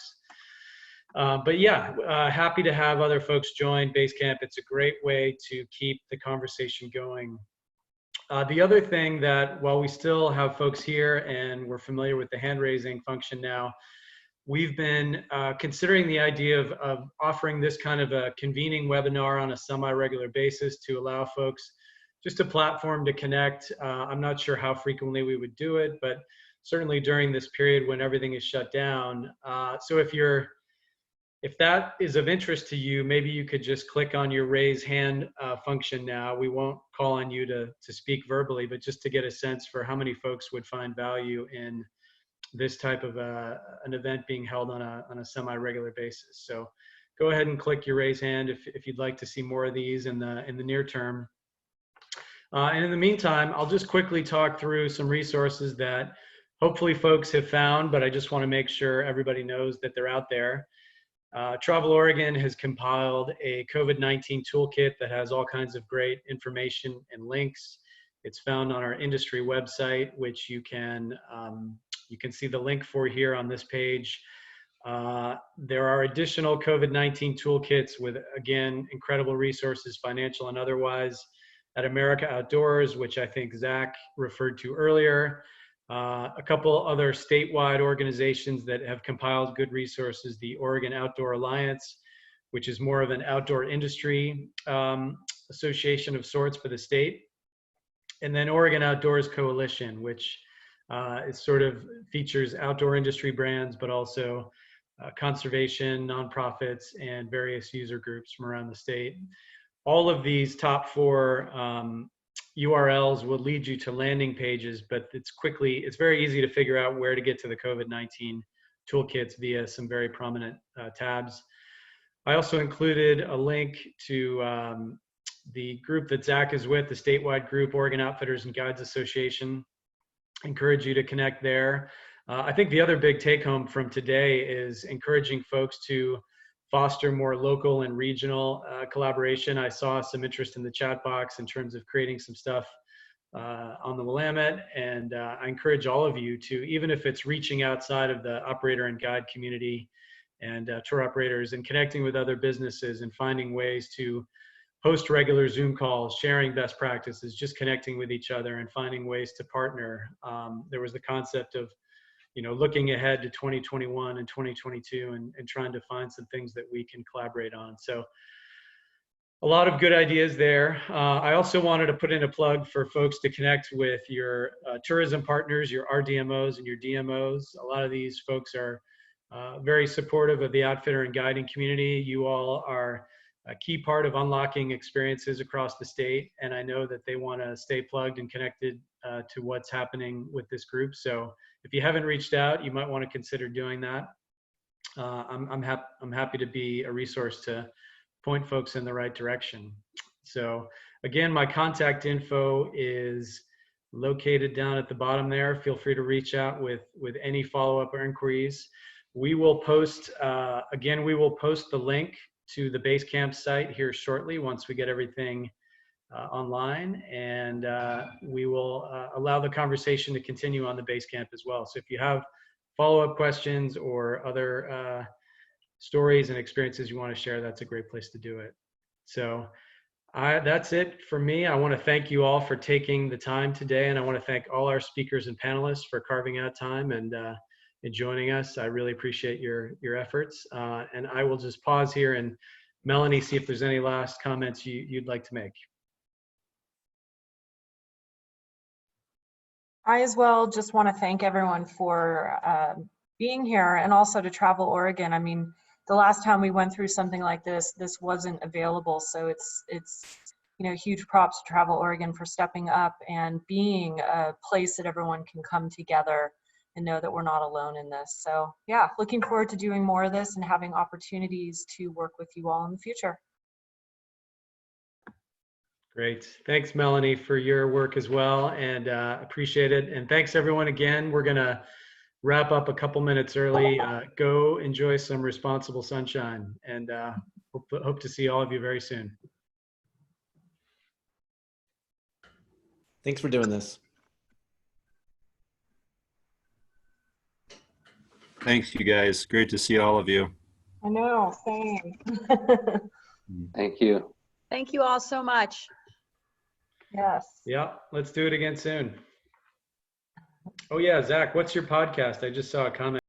But yeah, happy to have other folks join Basecamp. It's a great way to keep the conversation going. The other thing that, while we still have folks here and we're familiar with the hand raising function now, we've been considering the idea of offering this kind of a convening webinar on a semi-regular basis to allow folks just a platform to connect. I'm not sure how frequently we would do it, but certainly during this period when everything is shut down. So if that is of interest to you, maybe you could just click on your raise hand function now. We won't call on you to speak verbally, but just to get a sense for how many folks would find value in this type of an event being held on a semi-regular basis. So go ahead and click your raise hand if you'd like to see more of these in the near term. And in the meantime, I'll just quickly talk through some resources that hopefully folks have found, but I just want to make sure everybody knows that they're out there. Travel Oregon has compiled a COVID-19 toolkit that has all kinds of great information and links. It's found on our industry website, which you can see the link for here on this page. There are additional COVID-19 toolkits with, again, incredible resources, financial and otherwise, at America Outdoors, which I think Zach referred to earlier. A couple other statewide organizations that have compiled good resources, the Oregon Outdoor Alliance, which is more of an outdoor industry association of sorts for the state. And then Oregon Outdoors Coalition, which it sort of features outdoor industry brands, but also conservation, nonprofits, and various user groups from around the state. All of these top four URLs will lead you to landing pages, but it's very easy to figure out where to get to the COVID-19 toolkits via some very prominent tabs. I also included a link to the group that Zach is with, the statewide group, Oregon Outfitters and Guides Association. Encourage you to connect there. I think the other big take home from today is encouraging folks to foster more local and regional collaboration. I saw some interest in the chat box in terms of creating some stuff on the Willamette, and I encourage all of you to, even if it's reaching outside of the operator and guide community and tour operators and connecting with other businesses and finding ways to host regular Zoom calls, sharing best practices, just connecting with each other and finding ways to partner. There was the concept of, looking ahead to 2021 and 2022 and trying to find some things that we can collaborate on. So a lot of good ideas there. I also wanted to put in a plug for folks to connect with your tourism partners, your RDMOs and your DMOs. A lot of these folks are very supportive of the outfitter and guiding community. You all are a key part of unlocking experiences across the state, and I know that they want to stay plugged and connected to what's happening with this group. So if you haven't reached out, you might want to consider doing that. I'm happy to be a resource to point folks in the right direction. So again, my contact info is located down at the bottom there. Feel free to reach out with any follow-up or inquiries. We will post, we will post the link to the Basecamp site here shortly once we get everything online, and we will allow the conversation to continue on the Basecamp as well. So if you have follow-up questions or other stories and experiences you want to share, that's a great place to do it. So that's it for me. I want to thank you all for taking the time today, and I want to thank all our speakers and panelists for carving out time and joining us. I really appreciate your efforts. And I will just pause here and Melanie, see if there's any last comments you'd like to make. I as well just want to thank everyone for being here, and also to Travel Oregon. I mean, the last time we went through something like this wasn't available. So it's you know, huge props to Travel Oregon for stepping up and being a place that everyone can come together and know that we're not alone in this. So yeah, looking forward to doing more of this and having opportunities to work with you all in the future. Great. Thanks, Melanie, for your work as well, and appreciate it. And thanks, everyone, again. We're going to wrap up a couple minutes early. Go enjoy some responsible sunshine, and hope to see all of you very soon. Thanks for doing this. Thanks, you guys. Great to see all of you. I know, same. Thank you. Thank you all so much. Yes. Yeah, let's do it again soon. Oh yeah, Zach, what's your podcast? I just saw a comment.